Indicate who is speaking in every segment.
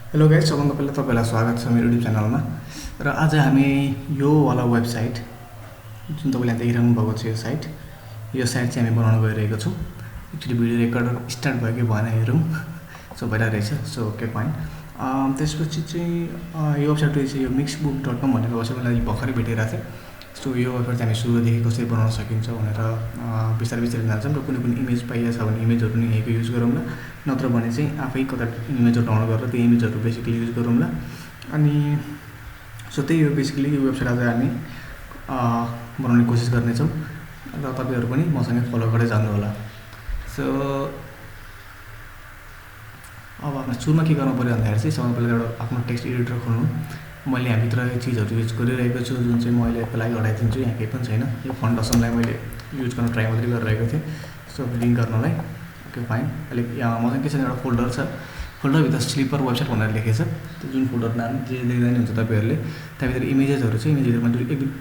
Speaker 1: Hello guys, सबभन्दा पहिला तपाईलाई स्वागत छ मेरो युट्युब च्यानलमा। र आज हामी यो वाला वेबसाइट जुन तपाईले देखिरहनु भएको छ यो साइट चाहिँ हामी बनाउन गइरहेको छौं। एक्चुअली भिडियो रेकर्ड स्टार्ट भयो कि भएन हेरौँ। सो भइरहेछ, सो ओके फाइन। त्यसपछि चाहिँ यो वेबसाइट चाहिँ यो mixbook.com भन्ने वेबसाइट मलाई भर्खरै भेटिरहेको थिएँ। सो यो वेबसाइट चाहिँ हामी सुरुदेखि कसरी बनाउन सकिन्छ भनेर बिस्तारै बिस्तारै जान्छौँ र कुनै पनि इमेज पाइएको छ भने इमेजहरू पनि यहीँको युज गरौँला, नत्र भने चाहिँ आफै कता इमेजहरू डाउनलोड गरेर त्यो इमेजहरू बेसिकली युज गरौँला। अनि सो त्यही हो बेसिकली यो वेबसाइट आज हामी बनाउने कोसिस गर्नेछौँ र तपाईहरु पनि मसँगै फलो गर्दै जानु होला। सो अब हामी सुरुमा के गर्नु पर्यो भन्दाखेरि चाहिँ सबभन्दा पहिला एउटा आफ्नो टेक्स्ट एडिटर खोल्नु। मैले यहाँ भित्र चीजहरु युज गरिरहेको छु जुन चाहिँ मैले यसलाई हटाइदिन्छु। यहाँ केही पनि छैन, यो फन्ट असमलाई मैले युज गर्न ट्राई मात्रै गरिरहेको थिएँ सो लिंक गर्नलाई। Okay fine. अहिले यहाँ मसँग के छ, एउटा फोल्डर छ, फोल्डर भित्र स्लिपर वेबसाइट भनेर लेखेको छ। त्यो जुन फोल्डर नाम जे देख्दा नि हुन्छ तपाईहरुले, त्यहाँभित्र इमेजेसहरु छ, इमेजहरुमा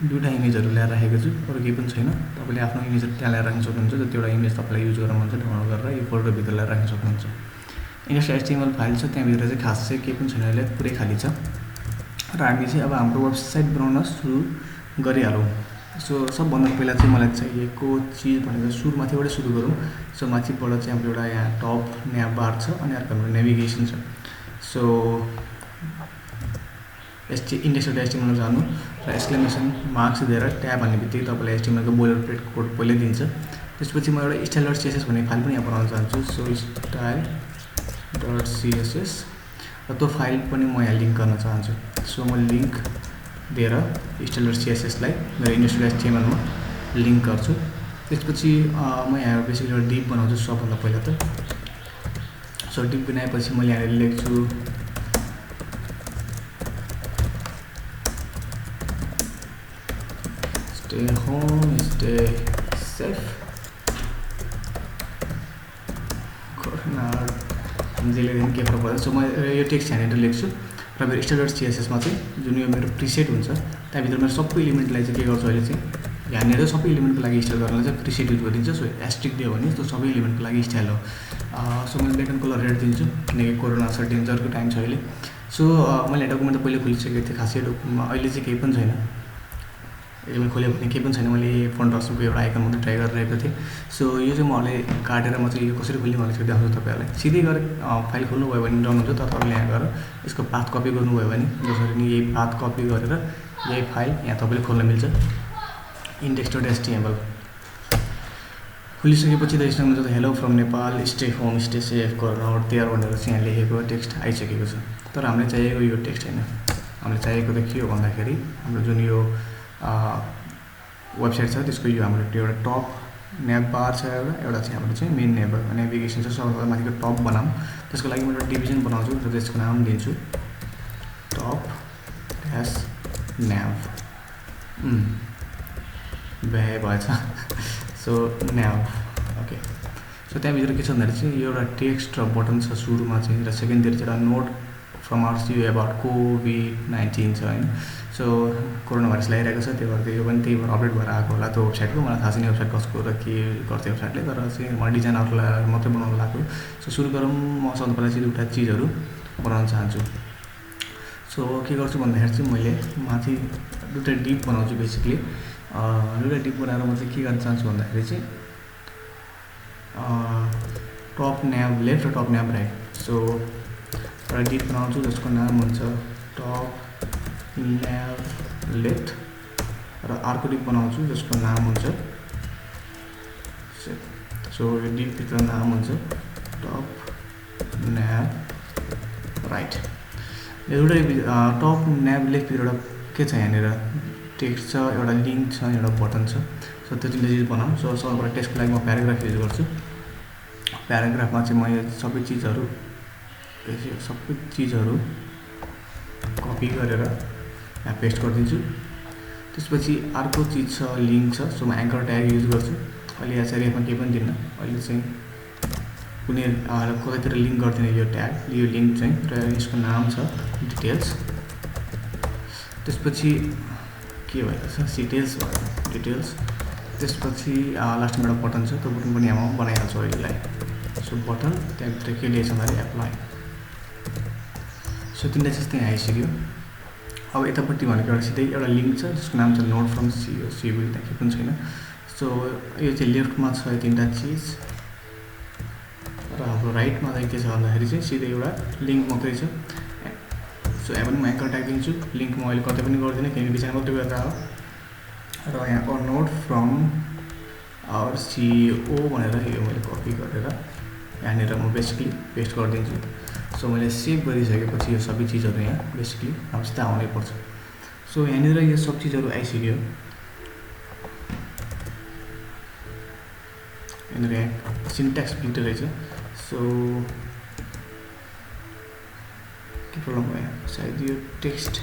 Speaker 1: दुईटा इमेजहरु ल्याएर राखेको छु, अरु केही पनि छैन। तपाईले आफ्नो इमेजहरु त्यहाँ ल्याएर राख्न सक्नुहुन्छ। जतिवटा इमेज तपाईलाई युज गर्न मन छ डाउनलोड गरेर यो फोल्डर भित्र ल्याएर राख्न सक्नुहुन्छ। index.html फाइल छ, त्यहाँभित्र चाहिँ खास चाहिँ केही पनि छैन, अहिले पुरै खाली छ। र हामी चाहिँ अब हाम्रो वेबसाइट बनाउन सुरु गरिहालौँ। सो सबभन्दा पहिला चाहिँ मलाई चाहिएको चीज भनेको सुरुमाथिबाटै सुरु गरौँ। सो माथिबाट चाहिँ हाम्रो एउटा यहाँ टप न्याभ बार छ अनि अर्को हाम्रो नेभिगेसन छ। सो index.html जानु र एक्सक्लेमेसन मार्क्स दिएर ट्याब भन्ने बित्तिकै तपाईलाई html को बोइलरप्लेट कोड पहिले दिन्छ। त्यसपछि म एउटा style.css भन्ने फाइल पनि यहाँ बनाउन चाहन्छु। सो style.css र त्यो फाइल पनि म यहाँ लिंक गर्न चाहन्छु। सो म लिंक दिएर style.css लाई मेरो index.html मा लिंक गर्छु। त्यसपछि म यहाँ बेसिकली एउटा डिभ बनाउँछु सबभन्दा पहिला त। सो डिभ बनाएपछि म यहाँ लेख्छु stay home stay safe corona जेले दिन के फरक पर्छ। सो म यो टेक्स्ट यहाँनिर लेख्छु र मेरो style.css मा चाहिँ जुन यो मेरो प्रिसेट हुन्छ त्यहाँभित्र मेरो सबै एलिमेन्टलाई चाहिँ के गर्छु अहिले चाहिँ यहाँनिर सबै एलिमेन्टको लागि स्टाइल गर्नलाई चाहिँ प्रिसेट युज गरिन्छ। सो एस्ट्रिक दियो भने त्यो सबै एलिमेन्टको लागि स्टाइल हो। सो मैले ब्याकग्राउन्ड कलर रेड दिन्छु किनकि कोरोना छ, डेन्जरको टाइम छ अहिले। सो मैले डकुमेन्ट त पहिले खोलिसकेको थिएँ, खासै डकुमेन्टमा अहिले चाहिँ केही पनि छैन। मैले खोलेँ भने केही पनि छैन, मैले फन्ट असमको एउटा आइकन मात्रै ट्राई गरिरहेको थिएँ। सो यो चाहिँ मैले काटेर म चाहिँ यो कसरी खोल्ने भनेर देखाउँछु तपाईहरुलाई। सिधै गएर फाइल खोल्नु भयो भने डाउन हुन्छ, तर तपाईले यहाँ गएर यसको पाथ कपी गर्नुभयो भने जसरी नि यही पाथ कपी गरेर यही फाइल यहाँ तपाईले खोल्न मिल्छ। index.html खोलिसकेपछि त यसमा हुन्छ hello from Nepal stay home stay safe corona out there भनेर चाहिँ यहाँ लेखेको टेक्स्ट आइसकेको छ। तर हामीले चाहिएको यो टेक्स्ट हैन, हामीले चाहिएको त के हो भन्दाखेरि हाम्रो जुन यो वेबसाइट छ त्यसको यो हाम्रो एउटा टप न्याभ बार छ, एउटा चाहिँ हाम्रो चाहिँ मेन नेभिगेसन छ। सबभन्दा माथिको टप बनाऊँ, त्यसको लागि म एउटा डिभिजन बनाउँछु र त्यसको नाम दिन्छु टप ड्यास न्याभ। भएछ। So न्याभ okay. सो त्यहाँभित्र के छ भन्दाखेरि चाहिँ एउटा टेक्स्ट र बटन छ सुरुमा चाहिँ, र सेकेन्डतिर चाहिँ एउटा note from hours you about COVID-19 छ हैन। सो कोरोना भाइरस लागिरहेको छ, त्यो भएर यो पनि त्यही भएर अपडेट भएर आएको होला त्यो वेबसाइटको। मलाई थाहा छैन वेबसाइट कसको र के गर्थ्यो वेबसाइटले, तर चाहिँ म डिजाइनरलाई मात्रै बनाउन लाग्यो। सो सुरु गरौँ। म सबभन्दा पहिला चाहिँ दुईटा चीजहरु बनाउन चाहन्छु। सो के गर्छु भन्दाखेरि चाहिँ मैले माथि दुईटा डिभ बनाउँछु बेसिकली। दुईटा डिभ बनाएर म चाहिँ के गर्न चाहन्छु भन्दाखेरि चाहिँ टप न्याभ लेफ्ट र टप न्याभ राइट। सो एउटा डिभ बनाउँछु जसको नाम हुन्छ टप न्याभ लेफ्ट र अर्को डिभ बनाउँछु जसको नाम हुन्छ सो यो डिभ भित्र नाम हुन्छ टप न्याभ राइट। एउटा टप न्याभ लेफ्ट भित्र एउटा के छ यहाँनिर टेक्स्ट छ, एउटा लिंक छ, एउटा बटन छ। सो त्यो तिनवटा चिज बनाऊँ। सो सबभन्दा टेक्स्टको लागि म प्याराग्राफ युज गर्छु। प्याराग्राफमा चाहिँ म यो सबै चिजहरु कपी गरेर यहाँ पेस्ट गरिदिन्छु। त्यसपछि अर्को चिज छ लिंक छ। सो म एंकर ट्याग युज गर्छु। अहिले यहाँ चाहिँ रेफमा केही पनि दिन्न, अहिले चाहिँ कुनै कतैतिर लिंक गर्दिनँ यो ट्याग यो लिंक चाहिँ, र यसको नाम छ डिटेल्स। त्यसपछि के भएको छ डिटेल्स भयो डिटेल्स। त्यसपछि लास्टमा एउटा बटन छ, त्यो बटन पनि यहाँ म बनाइहाल्छु अहिलेलाई। सो बटन त्यहाँभित्र के लेखेछ भने एप्लाई। सो तिनवटा चिज त्यहाँ आइसक्यो। अब यतापट्टि भनेको एउटा सिधै एउटा लिङ्क छ जसको नाम छ नोट फ्रम सिओ त्यहाँ केही पनि छैन। सो यो चाहिँ लेफ्टमा छ यो तिनवटा चिज र हाम्रो राइटमा चाहिँ के छ भन्दाखेरि चाहिँ सिधै एउटा लिङ्क मात्रै छ। सो यहाँ पनि म एङ्कर टाइपिदिन्छु, लिङ्क म अहिले कतै पनि गर्दिनँ किनकि बिचमा मात्रै गरेर हो। र यहाँ नोट फ्रम आवर सिओ भनेर यो मैले कपी गरेर यहाँनिर म बेसिकली पेस्ट गरिदिन्छु। सो मैले सेभ गरिसकेपछि यो सबै चिजहरू यहाँ बेसिकली अवस्था आउनै पर्छ। सो यहाँनिर यो सब चिजहरू आइसक्यो। यहाँनिर यहाँ सिन्ट्याक्स भित्र रहेछ। सो के प्रब्लम भयो सायद यो टेक्स्ट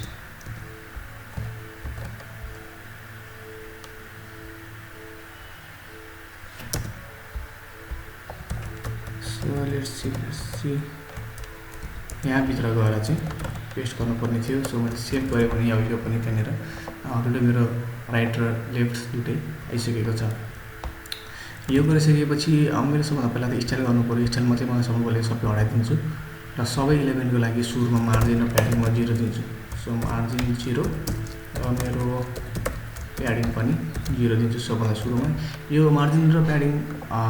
Speaker 1: लेट्स सी यहाँभित्र गएर चाहिँ पेस्ट गर्नुपर्ने थियो। सो मैले सेभ गरेँ भने अब यो पनि त्यहाँनिर दुइटै मेरो राइट र लेफ्ट दुइटै आइसकेको छ। यो गरिसकेपछि मेरो सबभन्दा पहिला त स्टाइल गर्नु पऱ्यो। स्टाइलमा चाहिँ म सबैले सबै हटाइदिन्छु र सबै इलेमेन्टको लागि सुरुमा मार्जिन र प्याडिङ म 0 दिन्छु। सो मार्जिन 0 र मेरो प्याडिङ पनि 0 दिन्छु सबभन्दा सुरुमा। यो मार्जिन र प्याडिङ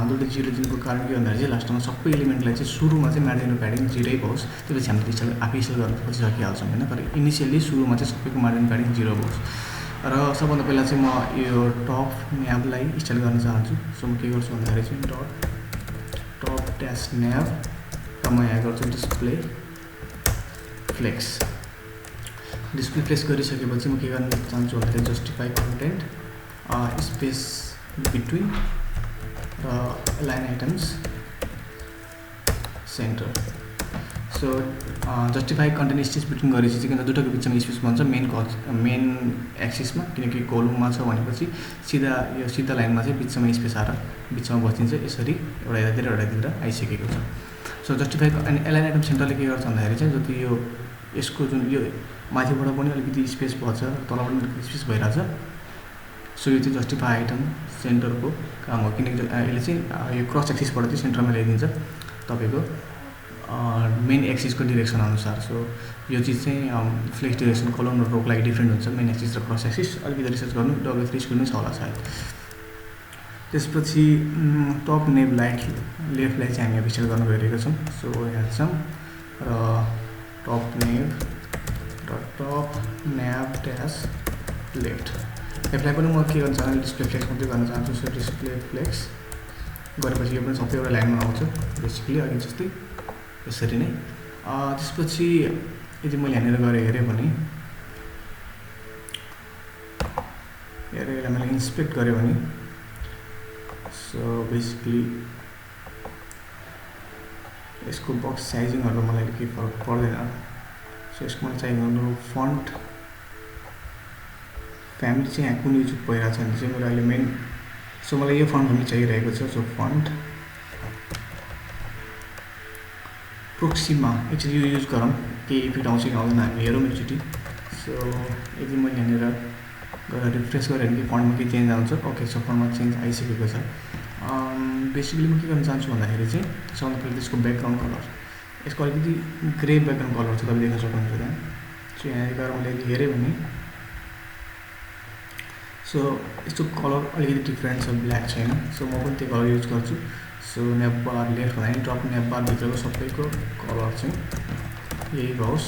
Speaker 1: दुइटै 0 दिनुको कारण के भन्दाखेरि चाहिँ लास्टमा सबै इलिमेन्टलाई चाहिँ सुरुमा चाहिँ मार्जिन र प्याडिङ 0 होस्। त्यसपछि हामीले स्टाइल आफै स्टाइल गर्न खोजिसकिहाल्छौँ होइन। तर इनिसियली सुरुमा चाहिँ सबैको मार्जिन प्याडिङ 0 होस्। र सबभन्दा पहिला चाहिँ म यो टप न्याबलाई स्टाइल गर्न चाहन्छु। सो म के गर्छु भन्दाखेरि चाहिँ टप ड्यास न्याब र म यहाँ गर्छु डिस्प्ले फ्लेक्स। डिस्प्ले फ्लेक्स गरिसकेपछि म के गर्न चाहन्छु भन्दाखेरि जस्टिफाई कन्टेन्ट स्पेस बिट्विन र line items centre. So justify content space between गरेपछि चाहिँ किन दुईटाको बिचमा स्पेस भन्छ मेन एक्सिसमा, किनकि कोलममा छ भनेपछि सिधा लाइनमा चाहिँ बिचमा स्पेस आएर बिचमा बसिन्छ। यसरी एउटा यतातिर एउटा यतातिर आइसकेको छ। सो जस्टिफाई अनि एलाइन आइटम सेन्टरले के गर्छ भन्दाखेरि चाहिँ जति यो यसको जुन यो माथिबाट पनि अलिकति स्पेस भन्छ तलबाट पनि अलिकति स्पेस भइरहेछ। सो यो चाहिँ जस्टिफाई आइटम सेन्टरको काम हो किनकि यसले चाहिँ यो क्रस एक्सिसबाट चाहिँ सेन्टरमा ल्याइदिन्छ तपाईँको मेन एक्सिसको डिरेक्सन अनुसार। सो यो चिज चाहिँ फ्लेक्स डिरेक्सन कलम र रोको लागि डिफ्रेन्ट हुन्छ। मेन एक्सिस र क्रस एक्सिस अलिकति रिसर्च गर्नु W3 स्कुलमै छ होला सायद। त्यसपछि टप नेभ लेफ्टलाई चाहिँ हामी अब स्टाइल गर्न गइरहेका छौँ। सो यहाँ छौँ र टप नेभ र टप न्याब ड्यास लेफ्ट। लेफ्टलाई पनि म के गर्न चाहन्छु डिस्प्ले फ्लेक्स मात्रै गर्न चाहन्छु। सो डिस्प्ले फ्लेक्स गरेपछि यो पनि सबै एउटा लाइनमा आउँछ बेसिकली अघि जस्तै यसरी नै। त्यसपछि यदि मैले यहाँनिर गएर हेरेँ भने यसलाई मैले इन्सपेक्ट गरेँ भने सो बेसिकली यसको बक्स साइजिङहरू मलाई केही फरक पर्दैन। सो यसको मलाई चाहिएको फन्ट फ्यामिली चाहिँ यहाँ कुन युज भइरहेको छ भने चाहिँ मेरो अहिले मेन सो मलाई यो फन्ट फ्यामिली चाहिरहेको छ। सो फन्ट प्रोक्सीमा एकचोटि यो युज गरौँ केही इफेक्ट आउँछ कि आउँदैन हामी हेरौँ एकचोटि। सो यदि मैले यहाँनिर गएर रिफ्रेस गरेर कि फन्टमा केही चेन्ज आउँछ। ओके सो फन्टमा चेन्ज आइसकेको छ। बेसिकली म के गर्न चाहन्छु भन्दाखेरि चाहिँ सबभन्दा पहिला त्यसको ब्याकग्राउन्ड कलर यसको अलिकति ग्रे ब्याकग्राउन्ड कलर छ तपाईँ देख्न सक्नुहुन्छ त्यहाँ। सो यहाँ गएर मैले यदि हेरेँ भने सो यस्तो कलर अलिकति डिफ्रेन्ट छ, ब्ल्याक छैन। सो म पनि त्यो कलर युज गर्छु। सो न्याप बार लेफ्ट भन्दा टप न्याप बारभित्रको सबैको कलर चाहिँ यही होस्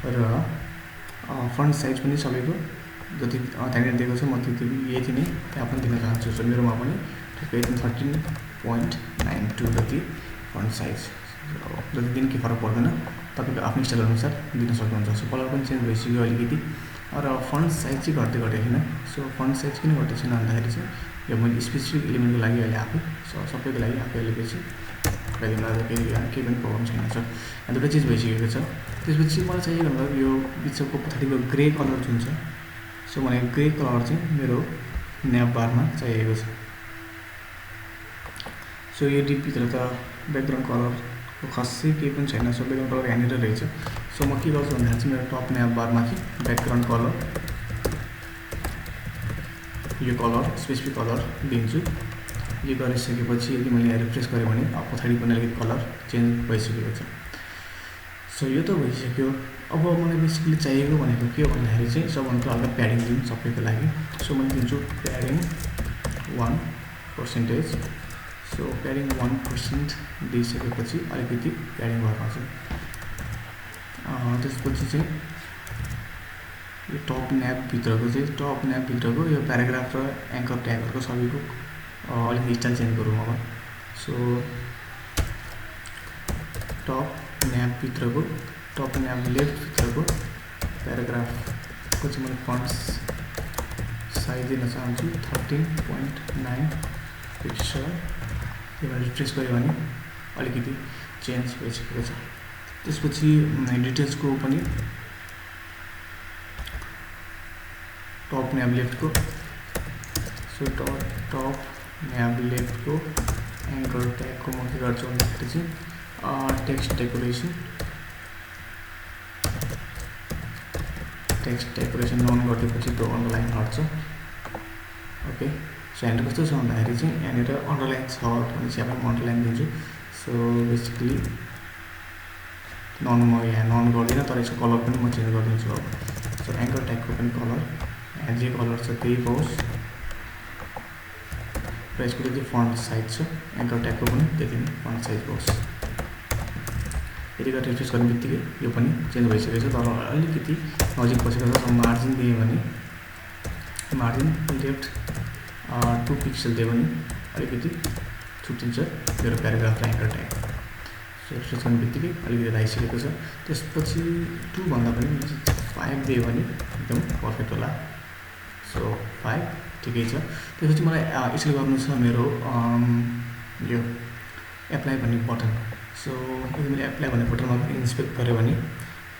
Speaker 1: र फन्ट साइज पनि सबैको जति त्यहाँनिर दिएको छ म त्यति यति नै त्यहाँ पनि दिन चाहन्छु। सो मेरोमा पनि ठिकै 13.92 जति फन्ट साइज जति दिन केही फरक पर्दैन तपाईँको आफ्नो स्टाइल अनुसार दिन सक्नुहुन्छ। सो कलर पनि चेन्ज भइसक्यो अलिकति र फन्ट साइज चाहिँ घट्दै घटेको छैन। सो फन्ट साइज किन घटेको छैन भन्दाखेरि चाहिँ यो मैले स्पेसिफिक एलिमेन्टको लागि अहिले आफै सबैको लागि आफै अहिले पछि केही पनि प्रब्लम छैन। सो यहाँ दुईवटा चिज भइसकेको छ। त्यसपछि मलाई चाहिएको भन्दा यो बिचको पछाडिको ग्रे कलर जुन छ सो मलाई ग्रे कलर चाहिँ मेरो न्याप बारमा चाहिएको छ। सो यो डिपभित्र त ब्याकग्राउन्ड कलरको खासै केही पनि छैन। सो ब्याकग्राउन्ड कलर यहाँनिर रहेछ। सो म के गर्छु भन्दाखेरि चाहिँ मेरो टप न्याप बारमा चाहिँ ब्याकग्राउन्ड कलर यो कलर स्पेसिफिक कलर दिन्छु। यो गरिसकेपछि यदि मैले यहाँ रिफ्रेस गरेँ भने पछाडि पनि अलिकति कलर चेन्ज भइसकेको छ। सो यो त भइसक्यो। अब मलाई बेसिकली चाहिएको भनेको के हो भन्दाखेरि चाहिँ सबभन्दा हल्का प्याडिङ दिउँ सबैको लागि। सो मैले दिन्छु प्याडिङ 1%। सो प्याडिङ 1% दिइसकेपछि अलिकति प्याडिङ गर्नुपर्छ। त्यसपछि चाहिँ यो टप न्यापभित्रको यो प्याराग्राफ र एङ्कर ट्यागहरूको सबैको अलिकति स्टाइल चेन्ज गरौँ अब। सो टप न्याप लेफ्टभित्रको प्याराग्राफको चाहिँ मैले फन्ट साइज दिन चाहन्छु 13.9 पिक्सल। यो रिफ्रेस गऱ्यो भने अलिकति चेन्ज भइसकेको छ। त्यसपछि डिटेल्सको पनि टप न्याप लेफ्टको एङ्कर ट्यागको म के गर्छु भन्दाखेरि चाहिँ टेक्स्ट डेकोरेसन अन गरिदिएपछि त्यो अन्डरलाइन हट्छ। ओके, सो यहाँनिर कस्तो छ भन्दाखेरि चाहिँ यहाँनिर अन्डरलाइन छ भने चाहिँ अब म अन्डरलाइन दिन्छु। सो बेसिकली म यहाँ नन गर्दिनँ, तर यसको कलर पनि म चेन्ज गरिदिन्छु अब। सो एङ्कर ट्यागको पनि कलर यहाँ जे कलर छ त्यही पाओस् र यसको जति फन्ट साइज छ एङ्कर ट्यागको पनि त्यति नै फन्ट साइज पाओस्। यति गरेर रिफ्रेस गर्ने बित्तिकै यो पनि चेन्ज भइसकेको छ, तर अलिकति नजिक बसेको छ। मार्जिन दियो भने मार्जिन लेफ्ट 2 पिक्सल दियो भने अलिकति छुट्टिन्छ मेरो प्याराग्राफ र एङ्कर ट्याग। सो रिफ्रेस गर्ने बित्तिकै अलिकति आइसकेको छ। त्यसपछि 2 भन्दा पनि 5 दियो भने एकदम पर्फेक्ट होला। सो 5 ठिकै छ। त्यसपछि मलाई यसले गर्नु छ मेरो यो एप्लाई भन्ने बटन। सो यदि मैले एप्लाई भन्ने बटनमा पनि इन्सपेक्ट गरेँ भने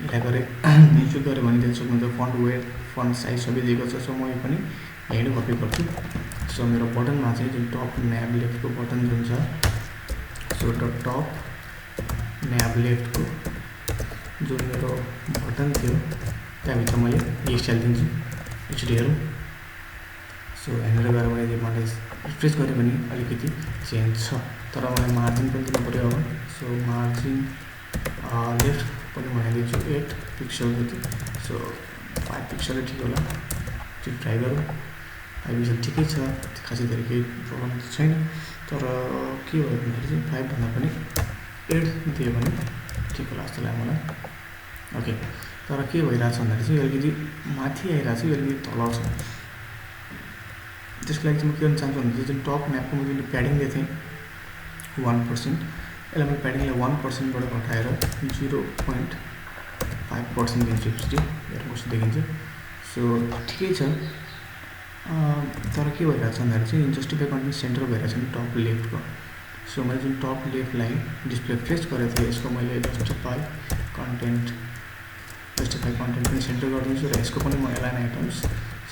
Speaker 1: इन्सपेक्ट गरेँ भने देख्न सक्नुहुन्छ फन्ट वेट फन्ट साइज सबै दिएको छ। सो म यो पनि यहीँ कपी गर्छु। सो मेरो बटनमा चाहिँ जुन टप न्याप लेफ्टको बटन जुन छ, सो टप न्याप लेफ्टको जुन मेरो बटन थियो त्यहाँभित्र मैले यो स्टाइल दिन्छु। एकचोटि हेरौँ। सो यहाँनिर गएर मैले रिफ्रेस गरेँ भने अलिकति चेन्ज छ, तर मलाई मार्जिन पनि दिनु पऱ्यो अब। सो मार्जिन लेफ्ट पनि म यहाँ दिन्छु 8 पिक्सल जति। सो 5 पिक्सलै ठिक होला। त्यो ट्राई गरौँ। 5 पिक्सल ठिकै छ, खासै धेरै केही प्रब्लम त छैन। तर के भयो भन्दाखेरि चाहिँ 5 भन्दा पनि 8 दियो भने ठिक होला जस्तो लाग्यो मलाई। ओके, तर के भइरहेछ भन्दाखेरि चाहिँ अलिकति माथि आइरहेको छ, यो अलिकति तल छ। त्यसको लागि चाहिँ म के गर्न चाहन्छु भन्दाखेरि जुन टप न्यापको मैले जुन प्याडिङ दिएको थिएँ 1%, यसलाई मैले प्याडिङलाई 1%बाट घटाएर 0.5% दिन्छु। एकचोटि हेर्नु कस्तो देखिन्छ। सो ठिकै छ, तर के भइरहेछ भन्दाखेरि चाहिँ जस्टिफाई कन्टेन्ट सेन्टर भइरहेछ नि टप लेफ्टको। सो मैले जुन टप लेफ्टलाई डिस्प्ले फेस गरेको थिएँ यसको मैले जस्टिफाई कन्टेन्ट पनि सेन्टर गरिदिन्छु र यसको पनि म एलाइन आइटम्स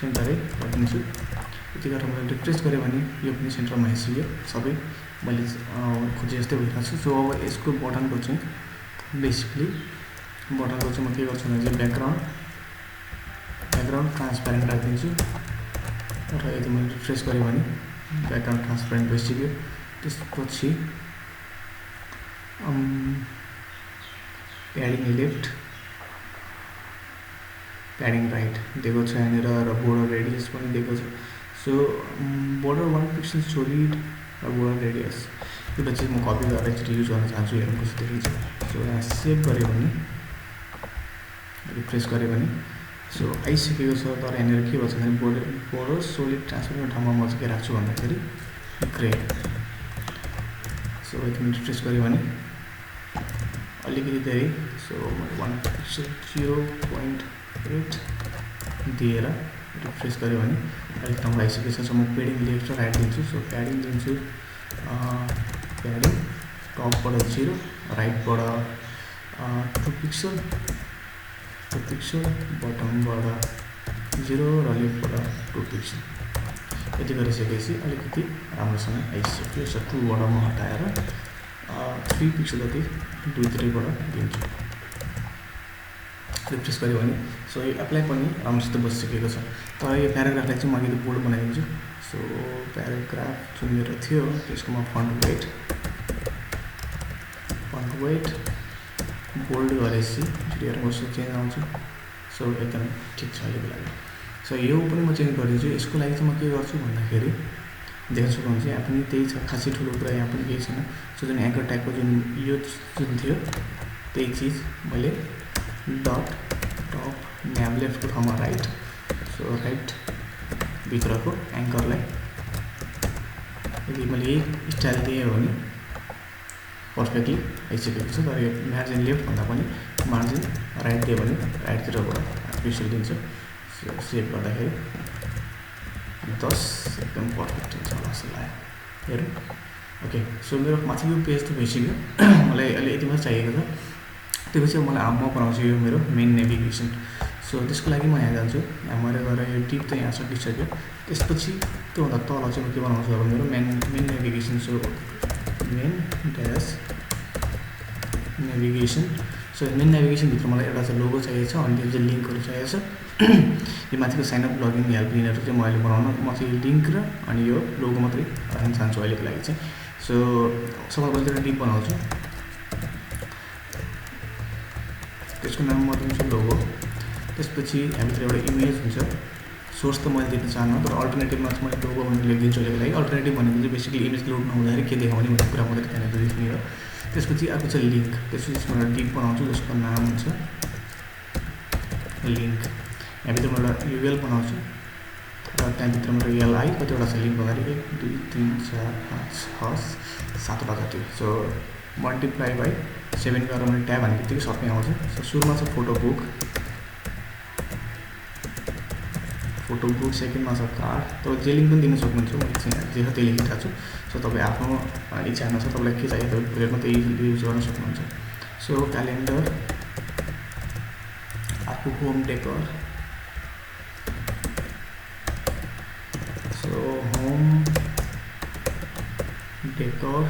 Speaker 1: सेन्टरै गरिदिन्छु। यति गरेर मैले रिफ्रेस गरेँ भने यो पनि सेन्टरमा आइसक्यो। सबै मैले खोजे जस्तै भइरहेको छ। सो अब यसको बटनको चाहिँ बेसिकली बटनको चाहिँ म के गर्छु भने चाहिँ ब्याकग्राउन्ड ट्रान्सप्यारेन्ट राखिदिन्छु र यदि मैले रिफ्रेस गरेँ भने ब्याकग्राउन्ड ट्रान्सप्यारेन्ट भइसक्यो। त्यसपछि प्याडिङ लेफ्ट प्याडिङ राइट दिएको छ यहाँनिर र बोर्डर रेडियस पनि दिएको छ। सो बोर्डर 1 पिक्सल सोलिड र बोर्डर रेडियस एउटा चाहिँ म कपी गरेर एकचोटि युज गर्न चाहन्छु। हेर्नु कस्तो देखिन्छ। सो यहाँ सेभ गऱ्यो भने रिफ्रेस गऱ्यो भने सो आइसकेको छ। तर यहाँनिर के भन्छ भने बोर्डर सोलिड ट्रान्सपेरेन्ट ठाउँमा म चाहिँ के राख्छु भन्दाखेरि ग्रे। सो यति रिफ्रेस गऱ्यो भने अलिकति धेरै। सो मैले 1 पिक्सल 0.8 दिएर रिफ्रेस गऱ्यो भने अलिक ठाउँमा आइसकेको छ। सो म प्याडिङ लेफ्ट र राइट दिन्छु। सो प्याडिङ दिन्छु प्याडिङ टपबाट 0 राइटबाट 2 पिक्सल बटमबाट 0 र लेफ्टबाट 2 पिक्सल। यति गरिसकेपछि अलिकति राम्रोसँग आइसक्यो। सो 2बाट म हटाएर 3 पिक्सल जति 2-3बाट दिन्छु। रिफ्रेस गऱ्यो भने सो यो एप्लाई पनि राम्रोसित बसिसकेको छ। तर यो प्याराग्राफलाई चाहिँ म अलिकति बोल्ड बनाइदिन्छु। सो प्याराग्राफ जुन मेरो थियो त्यसको म फन्ट वेट बोल्ड गरेपछि क्लियर गर्छु, चेन्ज आउँछ। सो एकदम ठिक छ अहिलेको लागि। सो यो पनि म चेन्ज गरिदिन्छु। यसको लागि चाहिँ म के गर्छु भन्दाखेरि देख्न सक्नुहुन्छ यहाँ पनि त्यही छ, खासै ठुलो कुरा यहाँ पनि केही छैन। सो जुन एङ्कर ट्यागको यो जुन थियो त्यही चिज मैले डट टप न्याभ लेफ्टको ठाउँमा राइट, सो राइट भित्रको एङ्करलाई यदि मैले यही स्टाइल दिएँ भने पर्फेक्टली आइसकेको छ। तर यो मार्जिन लेफ्ट भन्दा पनि मार्जिन राइट दियो भने राइटतिरबाट पिक्सल दिन्छ। सेभ गर्दाखेरि 10 एकदम पर्फेक्ट हुन्छ होला जस्तो लाग्यो। हेरौँ। ओके, सो मेरो माथिको पेज त भइसक्यो। मलाई अहिले यति मात्रै चाहिएको छ। त्यसपछि मलाई म बनाउँछु यो मेरो मेन नेभिगेसन। सो त्यसको लागि म यहाँ जान्छु। यहाँ मैले गएर यो टिप त यहाँ सकिसक्यो। त्यसपछि त्योभन्दा तल चाहिँ म के बनाउँछु अब मेरो main navigation. So main dash navigation. So main नेभिगेसनभित्र मलाई एउटा चाहिँ लोगो चाहिएको छ अनि त्यो चाहिँ लिङ्कहरू चाहिएको छ। यो माथिको साइन अप लगइन हेल्प लिनहरू चाहिँ म अहिले बनाउन म चाहिँ लिङ्क र अनि यो लोगो मात्रै राख्न चाहन्छु अहिलेको लागि चाहिँ। सो सबभन्दा पहिला एउटा टिप बनाउँछु, त्यसको नाम म दिन्छु लोगो। त्यसपछि हामीतिर एउटा इमेज हुन्छ। सोर्स त मैले दिनु चाहन्न, तर अल्टरनेटिभमा चाहिँ मैले लोगो भनेर लेखिदिन्छु अहिलेको लागि। अल्टरनेटिभ भनेको चाहिँ बेसिकली इमेज लोड नहुँदाखेरि के देखाउने भन्ने कुरा मात्रै त्यहाँनिर लेख्ने हो। त्यसपछि अर्को चाहिँ लिङ्क। त्यसपछि यसमा एउटा टिप बनाउँछु जसको नाम हुन्छ लिङ्क। यहाँभित्र म एउटा युएल बनाउँछु र त्यहाँभित्र मेरो एलआई कतिवटा छ लिङ्क भन्दाखेरि 1 2 3 4 5 6 7वटा जति। सो मल्टिप्लाई बाई 7 गरेर मैले ट्याब हाने बित्तिकै सबै आउँछ। सो सुरुमा छ फोटो बुक, सेकेन्डमा छ कार्ड। तपाईँ जे लिङ्क पनि दिन सक्नुहुन्छ, मैले चाहिँ जे छ त्यही लेखिरहेको छु। सो तपाईँ आफ्नो इच्छा अनुसार तपाईँलाई के चाहियो तपाईँ प्लेटमा त्यही युज गर्न सक्नुहुन्छ। सो क्यालेन्डर, अर्को home decor. So home decor.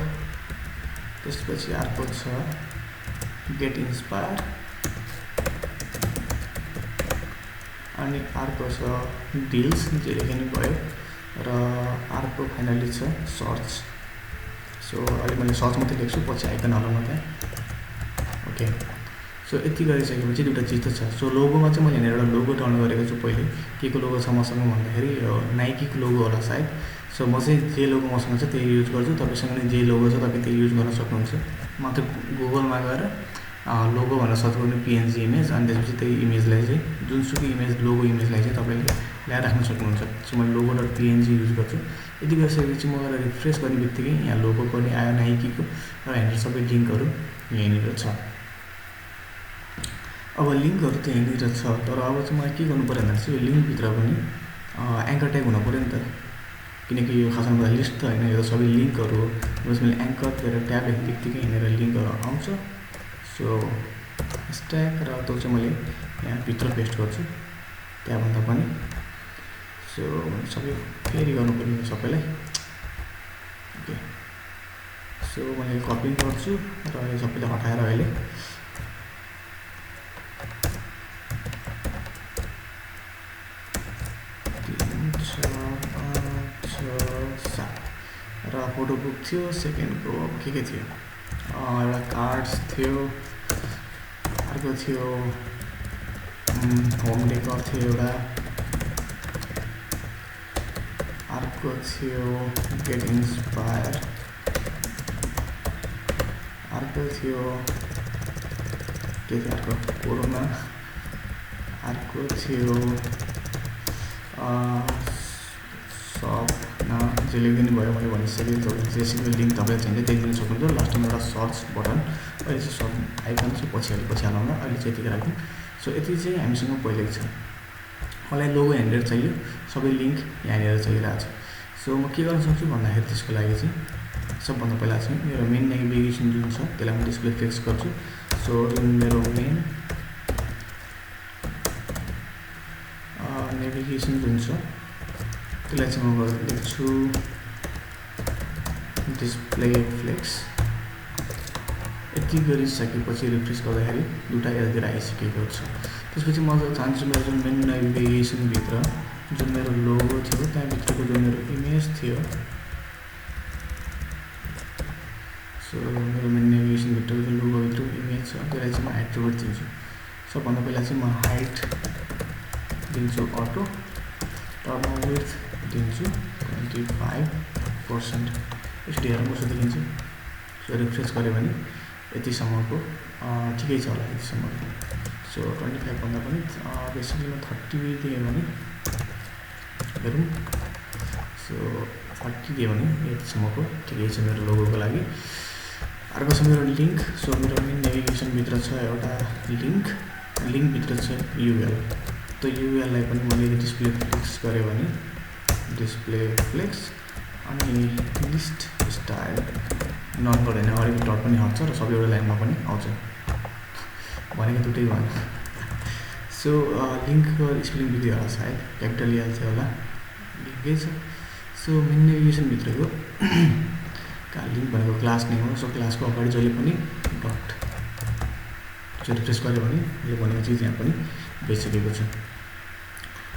Speaker 1: त्यसपछि अर्को छ गेट इन्सपायर अनि अर्को छ डिल्स जे लेख्नु भयो र अर्को फाइनली छ सर्च। सो अहिले मैले सर्च मात्रै लेख्छु, पछि आइकन हालौँ त्यहाँ। ओके, सो यति गरिसकेपछि दुईवटा चिज त छ। सो लोगोमा चाहिँ मैले यहाँनिर एउटा लोगो डाउनलोड गरेको छु। पहिले के को लोगो छ मसँग भन्दाखेरि यो नाइकीको लोगो होला सायद। सो म चाहिँ जे लोगो मसँग छ त्यही युज गर्छु। तपाईँसँग नि जे लोगो छ तपाईँ त्यही युज गर्न सक्नुहुन्छ। मात्र गुगलमा गएर लोगो भनेर सर्च गर्नु पिएनजी इमेज, अनि त्यसपछि त्यही इमेजलाई चाहिँ जुनसुकै इमेज लोगो इमेजलाई चाहिँ तपाईँले ल्याएर राख्न सक्नुहुन्छ। सो मैले लोगो डट पिएनजी युज गर्छु। यति गरिसकेपछि म गएर रिफ्रेस गर्ने बित्तिकै यहाँ लोगो पनि आयो नाइकीको र यहाँनिर सबै लिङ्कहरू यहीँनिर छ। अब लिङ्कहरू त यहीँनिर छ, तर अब चाहिँ मलाई के गर्नु पऱ्यो भन्दा चाहिँ यो लिङ्कभित्र पनि एङ्कर ट्याग हुनु पऱ्यो नि त, किनकि यो खासमा लिस्ट त होइन, यो त सबै लिङ्कहरू हो। बस मैले एङ्कर गरेर ट्याब लेख्ने बित्तिकै यहाँनिर लिङ्कहरू आउँछ। सो स्ट्याक र त्यो चाहिँ मैले यहाँ भित्र पेस्ट गर्छु त्यहाँभन्दा पनि। सो सबै फेरि गर्नुपर्ने सबैलाई। ओके, सो मैले कपी गर्छु र यो सबैलाई हटाएर अहिले र फोटो बुक थियो। सेकेन्डको अब के थियो, एउटा कार्ड्स थियो, अर्को थियो होम डेकोर थियो एउटा, अर्को थियो गेट इन्सपायर, अर्को थियो के थियो अर्को कोरोना, अर्को थियो सपना जे लेखिदिनु भयो मैले भनिसकेँ। जेसीको लिङ्क तपाईँलाई चाहिन्छ त्यही दिन सक्नुहुन्छ। लास्टमा एउटा सर्च बटन, अहिले चाहिँ सब आइकन चाहिँ पछि हालौँला, अहिले चाहिँ यतिकै राख्यौँ। सो यति चाहिँ हामीसँग पहिलेको छ। मलाई लोगो यहाँनिर चाहियो, सबै लिङ्क यहाँनिर चाहिरहेको छ। सो म के गर्न सक्छु भन्दाखेरि त्यसको लागि चाहिँ सबभन्दा पहिला चाहिँ मेरो मेन नेभिगेसन जुन छ त्यसलाई म डिस्प्ले फिक्स गर्छु। सो जुन मेरो मेन नेभिगेसन जुन छ त्यसलाई चाहिँ म लेख्छु डिस्प्ले फ्लेक्स। यति गरिसकेपछि रिफ्रेस गर्दाखेरि दुईवटा यतातिर आइसकेको छ। त्यसपछि म चाहन्छु मेरो जुन मेन नेभिगेसनभित्र जुन मेरो लोगो थियो त्यहाँभित्रको जुन मेरो इमेज थियो, सो सो मेरो मेन नेभिगेसनभित्र जुन लोगोभित्र इमेज छ त्यसलाई चाहिँ म हाइट दिन्छु। सबभन्दा पहिला चाहिँ म हाइट दिन्छु अटो, टर्न विड्थ दिन्छु 25%। यसरी हेर्नु कस्तो देखिन्छ। सो रिफ्रेस गऱ्यो भने यतिसम्मको ठिकै छ होला यतिसम्मको। सो 25 भन्दा पनि बेसिकली म 30 दिएँ भने हेरौँ। सो 30 दिएँ भने यतिसम्मको ठिकै छ मेरो लोगोको लागि। अर्को छ मेरो लिङ्क। सो मेरो मेन नेभिगेसनभित्र छ एउटा लिङ्कभित्र छ युएल। त्यो युएललाई पनि मैले डिस्प्ले फ्लेक्स गरेँ भने डिस्प्ले फ्लेक्स अनि लिस्ट स्टाइल नन गर्दैन अगाडिको डट पनि हट्छ र सबै एउटा लाइनमा पनि आउँछ भनेको दुइटै भएन। सो लिङ्कको स्पेलिङ बिग्रियो होला सायद, क्यापिटल एल थियो होला, लिङ्कै छ। सो मेन नेभिगेसनभित्रको लिङ्क भनेको क्लास नेम हो। सो क्लासको अगाडि जहिले पनि डट चाहिँ रिफ्रेस गऱ्यो भने यो भनेको चिज यहाँ पनि भइसकेको छ।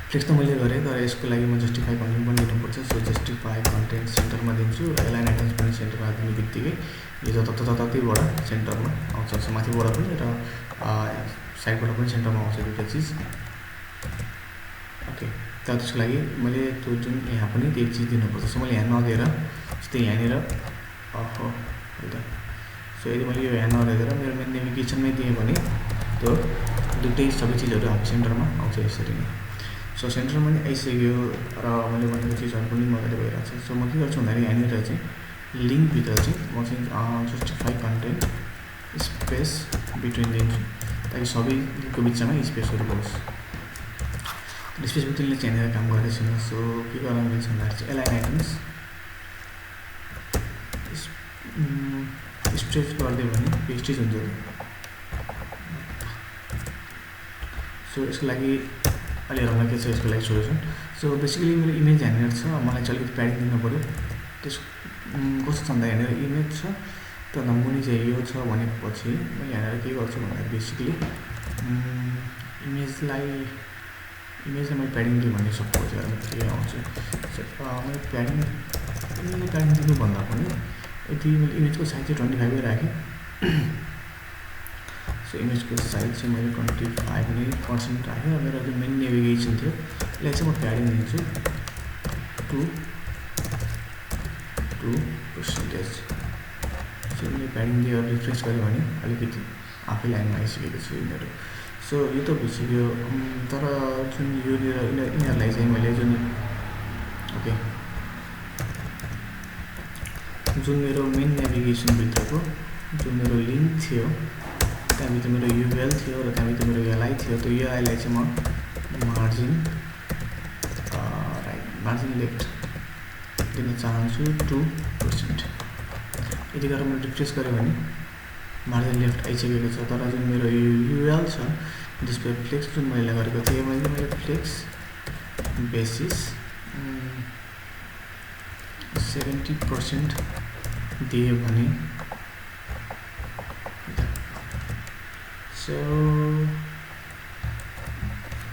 Speaker 1: फ्लेक्स त मैले गरेँ तर यसको लागि म जस्टिफाई कन्टेन्ट पनि दिनुपर्छ। सो जस्टिफाई कन्टेन्ट सेन्टरमा दिन्छु र एलाइन आइटम्स पनि सेन्टरमा दिने बित्तिकै यो जताततैबाट सेन्टरमा आउँछ। सो माथिबाट पनि र साइडबाट पनि सेन्टरमा आउँछ दुईवटा चिज। ओके, तर त्यसको लागि मैले त्यो जुन यहाँ पनि त्यही चिज दिनुपर्छ। सो मैले यहाँ नदिएर जस्तै यहाँनिर सो यदि मैले यो यहाँ नदिएर मेरो मेन नेभिगेसनमै दिएँ भने त्यो दुइटै सबै चिजहरू हाम्रो सेन्टरमा आउँछ यसरी नै। सो सेन्टरमा पनि आइसक्यो र मैले भनेको चिजहरू पनि मजाले भइरहेको छ। सो म के गर्छु भन्दाखेरि यहाँनिर चाहिँ लिङ्कभित्र चाहिँ म चाहिँ जस्टिफाई कन्टेन्ट स्पेस बिट्विन दिन्छु ताकि सबै लिङ्कको बिचमा स्पेसहरू होस्। स्पेस बिट्विनले चाहिँ यहाँनिर काम गरेको छैन। सो के गर्न मिल्छ भन्दाखेरि चाहिँ एलाइन आइटम्स स्ट्रेच गरिदियो भने पेस्टेज हुन्छ। सो यसको लागि अलि हेर्नुमा के छ यसको लागि सोल्युसन। सो बेसिकली मेरो इमेज यहाँनिर छ, मलाई चाहिँ अलिकति प्याडिङ दिनु पऱ्यो। त्यस कस्तो छ भन्दा यहाँनिर इमेज छ त्योभन्दा मुनि चाहिँ यो छ भनेपछि म यहाँनिर के गर्छु भन्दाखेरि बेसिकली इमेजलाई मैले प्याडिङ दिएँ भने सपोज के आउँछ। सो मैले प्याडिङ दिनुभन्दा पनि यदि मैले इमेजको साइज चाहिँ 25 राखेँ। सो इमेजको साइज चाहिँ मैले 25% राखेँ र मेरो जुन मेन नेभिगेसन थियो यसलाई चाहिँ म प्याडिङ दिन्छु 2%। सो मैले प्याडिङ दिएर रिफ्रेस गरेँ भने अलिकति आफै लाइनमा आइसकेको छु यिनीहरू। सो यो त भइसक्यो। तर जुन यिनीहरूलाई चाहिँ मैले ओके जुन मेरो मेन नेभिगेसनभित्रको जुन मेरो लिङ्क थियो त्यहाँभित्र मेरो युएल थियो र त्यहाँभित्र मेरो एलआई थियो। त्यो एलआईलाई चाहिँ म मार्जिन लेफ्ट दिन चाहन्छु 2%। यति गरेर मैले रिफ्रेस गरेँ भने मार्जिन लेफ्ट आइसकेको छ। तर जुन मेरो युएल छ डिस्प्ले फ्लेक्स जुन मैले गरेको थिएँ मैले फ्लेक्स बेसिस 70% दिएँ भने सो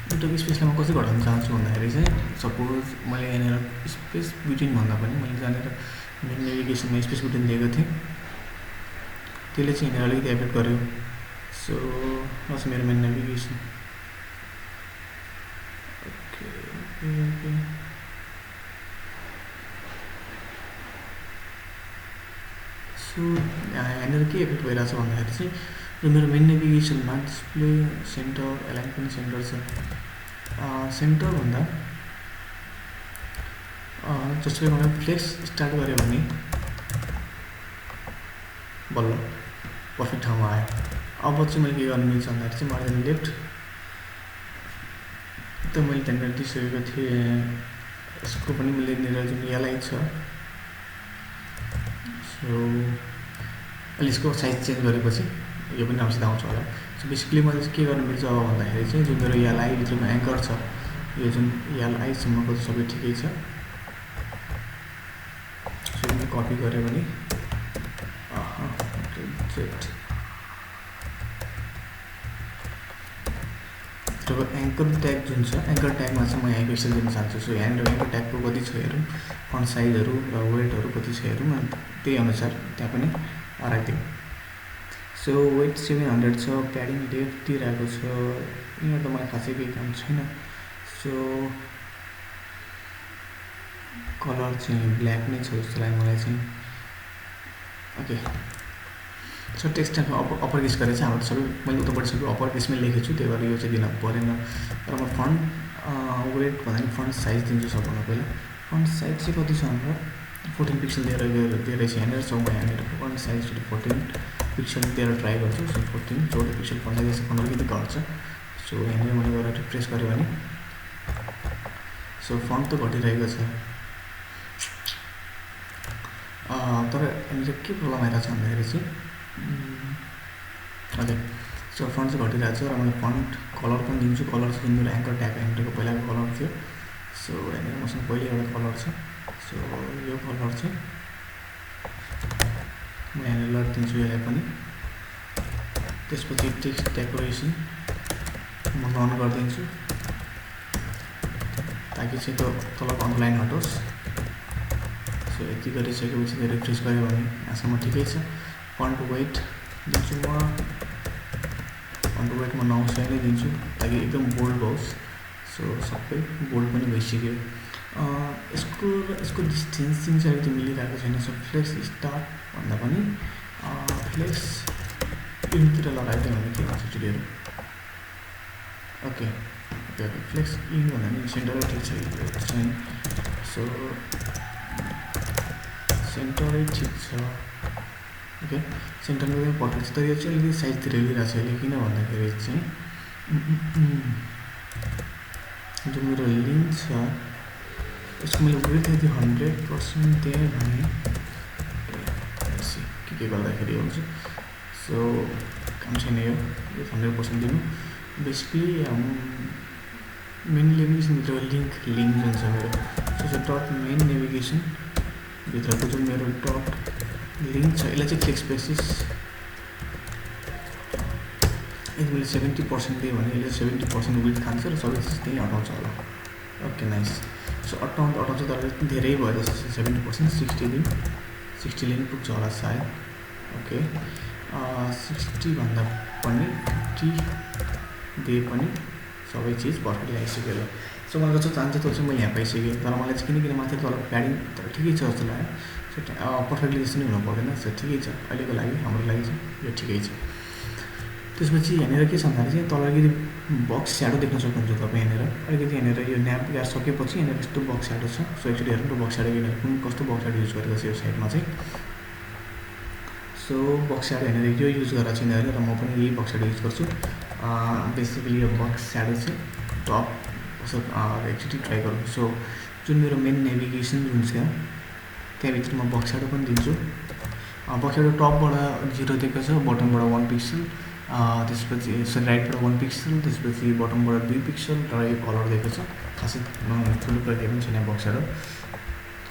Speaker 1: दुईवटाको स्पेसलाई म कसरी घटाउन चाहन्छु भन्दाखेरि चाहिँ सपोज मैले यहाँनिर स्पेस बिट्विन भन्दा पनि मैले जहाँनिर मेन नेभिगेसनमा स्पेस बिट्विन दिएको थिएँ त्यसले चाहिँ यहाँनिर अलिकति एफेक्ट गर्यो। सो बस मेरो मेन नेभिगेसन ओके सो यहाँनिर के इफेक्ट भइरहेछ भन्दाखेरि चाहिँ यो मेरो मेन नेभिगेसनमा डिस्प्ले सेन्टर एलाइन पनि सेन्टर छ। सेन्टर भन्दा जसरी मैले फ्लेक्स स्टार्ट गरेँ भने बल्ल पर्फेक्ट ठाउँमा आयो। अब चाहिँ मैले के गर्नु मिल्छ भन्दाखेरि चाहिँ मार्जिन लेफ्ट त मैले त्यहाँनिर दिइसकेको थिएँ। यसको पनि मैले यहाँनिर जुन एलआई छ सो अहिले यसको साइज चेन्ज गरेपछि यो पनि राम्रोसित आउँछ होला। सो बेसिकली मैले चाहिँ के गर्नु मिल्छ अब भन्दाखेरि चाहिँ जुन मेरो एलआईभित्रको एङ्कर छ यो जुन एलआईसम्मको सबै ठिकै छ। सो मैले कपी गरेँ भने जेट भित्रको एङ्कर ट्याग जुन छ एङ्कर ट्यागमा चाहिँ म यहाँ पिक्सल दिन चाहन्छु। सो यहाँनिर एङ्कर ट्यागको कति छ हेरौँ, फन्ट साइजहरू र वेटहरू कति छ हेरौँ, अनि त्यही अनुसार त्यहाँ पनि राइटिङ। सो वेट 700 छ, प्याडिङ लेफ्ट दिइरहेको छ, यिनीहरू त मलाई खासै केही काम छैन। सो कलर चाहिँ ब्ल्याक नै छ जस्तो लाग्यो मलाई चाहिँ। Okay, so text upper case गरेर चाहिँ हाम्रो सबै मैले उतापट्टि सबै अप्पर केसमै लेखेको छु, त्यही भएर यो चाहिँ दिन परेन। तर म फन्ट वेट भन्दा फन्ट साइज दिन्छु सबभन्दा पहिला। फन्ट साइज चाहिँ कति छ हाम्रो 14 पिक्सल दिएर छ यहाँनिर। सो म यहाँनिर फन्ट साइज 14 पिक्सल दिएर ट्राई गर्छु। सो 14 पिक्सल फन्ट साइज 15 कति घट्छ। सो यहाँनिर मैले गएर रिफ्रेस गरेँ भने सो फन्ट त घटिरहेको छ, तर यहाँनिर के प्रब्लम आइरहेको छ भन्दाखेरि चाहिँ ओके, सो फन्ट चाहिँ घटिरहेको छ र मैले फन्ट कलर पनि दिन्छु। कलर चाहिँ मेरो एङ्कर ट्याग एन्टरको पहिलाको कलर थियो। सो यहाँनिर मसँग पहिले एउटा कलर छ। सो यो कलर चाहिँ म यहाँनिर दिन्छु यसलाई पनि। त्यसपछि टेक्स्ट डेकोरेसन म नन गरिदिन्छु ताकि चाहिँ त्यो तलको अन्डरलाइन हटोस्। सो यति गरिसकेपछि रिफ्रेस गऱ्यो भने यहाँसम्म ठिकै छ। फन्ट वेट दिन्छु म, फन्ट वेट म 900 नै दिन्छु ताकि एकदम बोल्ड होस्। सो सबै बोल्ड पनि भइसक्यो। यसको डिस्टेन्सिङ चाहिँ अलिकति मिलिरहेको छैन। सो फ्लेक्स स्टार्ट भन्दा पनि फ्लेक्स इनतिर लगाइदियो भने के हुन्छ चुटीहरू। Okay okay okay, flex end भन्दा पनि सेन्टर ठिक छ चाहिँ। सो सेन्टरै ठिक छ। ओके, सेन्टरमा पनि पर्फेक्ट छ, तर यो चाहिँ अलिकति साइजतिर लिइरहेको छ यसले। किन भन्दाखेरि चाहिँ जो मेरो लिङ्क छ यसको मैले विड्थ यदि 100% दिएँ भने के गर्दाखेरि हुन्छ। सो काम छैन यो 100% दिनु। बेसिकली मेन नेभिगेसनभित्र लिङ्क जुन छ मेरो, सो डट मेन नेभिगेसन भित्रको जुन मेरो डट लिङ्क छ यसलाई चाहिँ क्लिक स्पेसिस यदि मैले 70% दिएँ भने यसले 70% विड्थ खान्छ र सबै चिज त्यहीँ हटाउँछ होला। Okay nice. सो हटाउँछ तर धेरै भयो जस्तो 70%, 60 लिन पुग्छ होला सायद। ओके, 60 भन्दा पनि 50 दिए पनि सबै चिज पर्फेक्टली आइसक्यो होला। सो मलाई जस्तो चाहन्छ त्यो चाहिँ मैले यहाँ पाइसकेँ। तर मलाई चाहिँ किन माथि तल प्याडिङ तर ठिकै छ जस्तो लाग्यो। सो पर्फेक्टली जस्तो नै हुनु पर्दैन। सो ठिकै छ अहिलेको लागि, हाम्रो लागि चाहिँ यो ठिकै छ। त्यसपछि यहाँनिर के छ भन्दाखेरि चाहिँ तल अलिकति बक्स स्याडो देख्न सक्नुहुन्छ तपाईँ। यहाँनिर अलिकति यहाँनिर यो न्याप ग्यास सकेपछि यहाँनिर यस्तो बक्स स्याडो छ। सो एक्चुअली हेर्नु त बक्स स्याडो यिनीहरू कुन कस्तो बक्स स्याडो युज गरेको छ यो साइडमा चाहिँ। सो बक्स स्याडो यहाँनिर यो युज गरेर चाहिँ यिनीहरूले, र म पनि यही बक्स स्याडो युज गर्छु। बेसिकली यो बक्स स्याडो चाहिँ टप एकचोटि ट्राई गरौँ। सो जुन मेरो मेन नेभिगेसन जुन छ त्यहाँभित्र म बक्स स्याडो पनि दिन्छु। बक्स स्याडो टपबाट 0 दिएको छ, बटमबाट 1 पिक्सल, त्यसपछि राइटबाट 1 पिक्सल, त्यसपछि बटमबाट 2 पिक्सल र यो कलर दिएको छ। खासै ठुलो प्रति पनि छैन box shadow.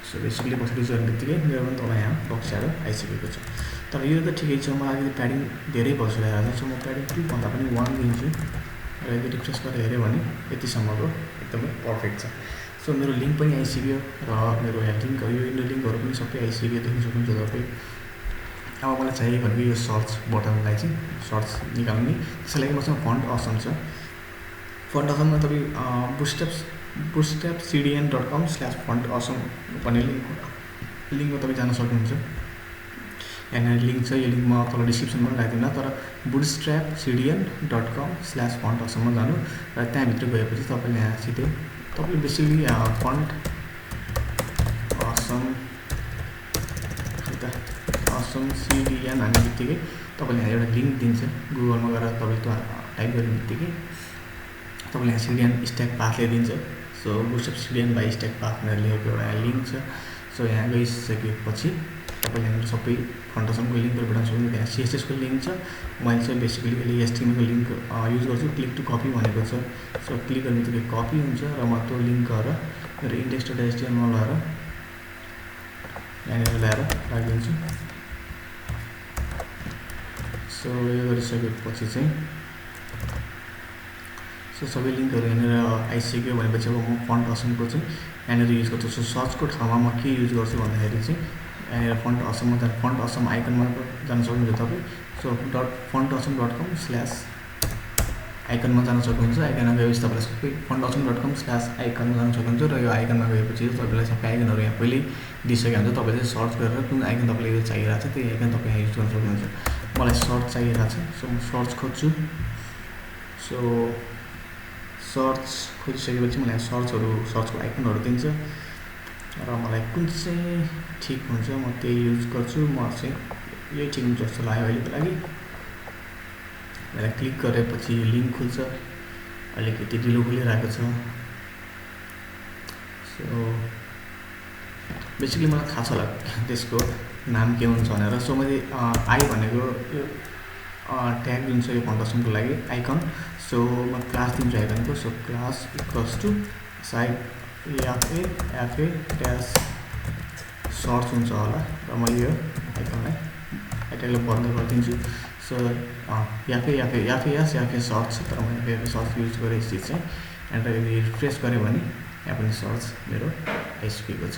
Speaker 1: So basically box shadow use गर्ने बित्तिकै मेरो पनि तल यहाँ बक्स स्याडो आइसकेको छ। तर यो त ठिकै छ, मलाई अलिकति प्याडिङ धेरै भइसकेको छ। सो म प्याडिङ 2 भन्दा पनि 1 दिन्छु र यदि रिफ्रेस गरेर हेऱ्यो भने यतिसम्मको एकदमै पर्फेक्ट छ। सो मेरो लिङ्क पनि आइसक्यो र मेरो यहाँ लिङ्कहरू यो इन्डो लिङ्कहरू पनि सबै आइसक्यो, देख्न सक्नुहुन्छ तपाईँ। अब मलाई चाहिएको भनेको यो सर्च बटनलाई चाहिँ सर्च निकाल्ने, त्यसको लागि मसँग फन्ट असम छ। फन्ट असममा तपाईँ bootstrapcdn.com/font awesome भन्ने लिङ्कमा तपाईँ जान सक्नुहुन्छ। यहाँनिर लिङ्क छ, यो लिङ्क म तल डिस्क्रिप्सनमा पनि राखिदिउँला। तर bootstrapcdn.com/font awesome जानु र त्यहाँभित्र गएपछि तपाईँले यहाँ सिधै तपाईँले बेसिकली फन्ट असम CDN हाल्ने बित्तिकै तपाईँले यहाँ एउटा लिङ्क दिन्छ। गुगलमा गएर तपाईँ त्यो टाइप गर्ने बित्तिकै तपाईँले यहाँ CDN स्ट्याक पाथले दिन्छ। So bootstrap CDN by stack path भनेर लेखेको एउटा लिङ्क छ। सो यहाँ गइसकेपछि तपाईँले यहाँनिर सबै फन्ट असमको लिङ्कहरू भेटाउन सक्नुहुन्छ। त्यहाँ CSS को लिङ्क छ। मैले चाहिँ बेसिकली अहिले HTML को लिङ्क युज गर्छु। क्लिक टु कपी भनेको छ। सो क्लिक गर्ने बित्तिकै कपी हुन्छ र म त्यो लिङ्क गरेर मेरो index.html लगाएर यहाँनिर ल्याएर राखिदिन्छु। सो यो गरिसकेपछि चाहिँ सबै लिङ्कहरू यहाँनिर आइसक्यो भनेपछि अब म फन्ट असमको चाहिँ यहाँनिर युज गर्छु। सो सर्चको ठाउँमा म के युज गर्छु भन्दाखेरि चाहिँ यहाँनिर फन्ट असममा जानु, फन्ट असम आइकनमा जान सक्नुहुन्छ तपाईँ। सो fontasam.com/आइकनमा जान सक्नुहुन्छ। आइकनमा गएपछि तपाईँलाई सबै fontasam.com/आइकनमा जान सक्नुहुन्छ र यो आइकनमा गएपछि तपाईँलाई सबै आइकनहरू यहाँ पहिल्यै दिइसकेको हुन्छ। तपाईँले सर्च गरेर कुन आइकन तपाईँलाई यो चाहिरहेको छ त्यही आइकन तपाईँ यहाँ युज गर्न सक्नुहुन्छ। मलाई सर्च चाहिरहेको छ, सो म सर्च खोज्छु। सो सर्च खोजिसकेपछि मलाई सर्चको आइकनहरू दिन्छ र मलाई कुन चाहिँ ठिक हुन्छ म त्यही युज गर्छु। म चाहिँ यही ठिक हुन्छ जस्तो लाग्यो अहिलेको लागि। मलाई क्लिक गरेपछि लिङ्क खुल्छ, अलिकति ढिलो खुलिरहेको छ। सो बेसिकली मलाई थाहा छ होला त्यसको नाम के हुन्छ भनेर। सो मैले आई भनेको यो ट्याग जुन छ यो फन्टासमको लागि आइकन। सो म क्लास दिन्छु आइकनको। So class equals to side FA dash search हुन्छ होला र म यो आइकनलाई बन्द गरिदिन्छु। सो याफे सर्च छ, तर म याफे सर्च युज गरेँ चिज चाहिँ। एन्ड यदि रिफ्रेस गरेँ भने यहाँ पनि सर्च मेरो आइसकेको छ।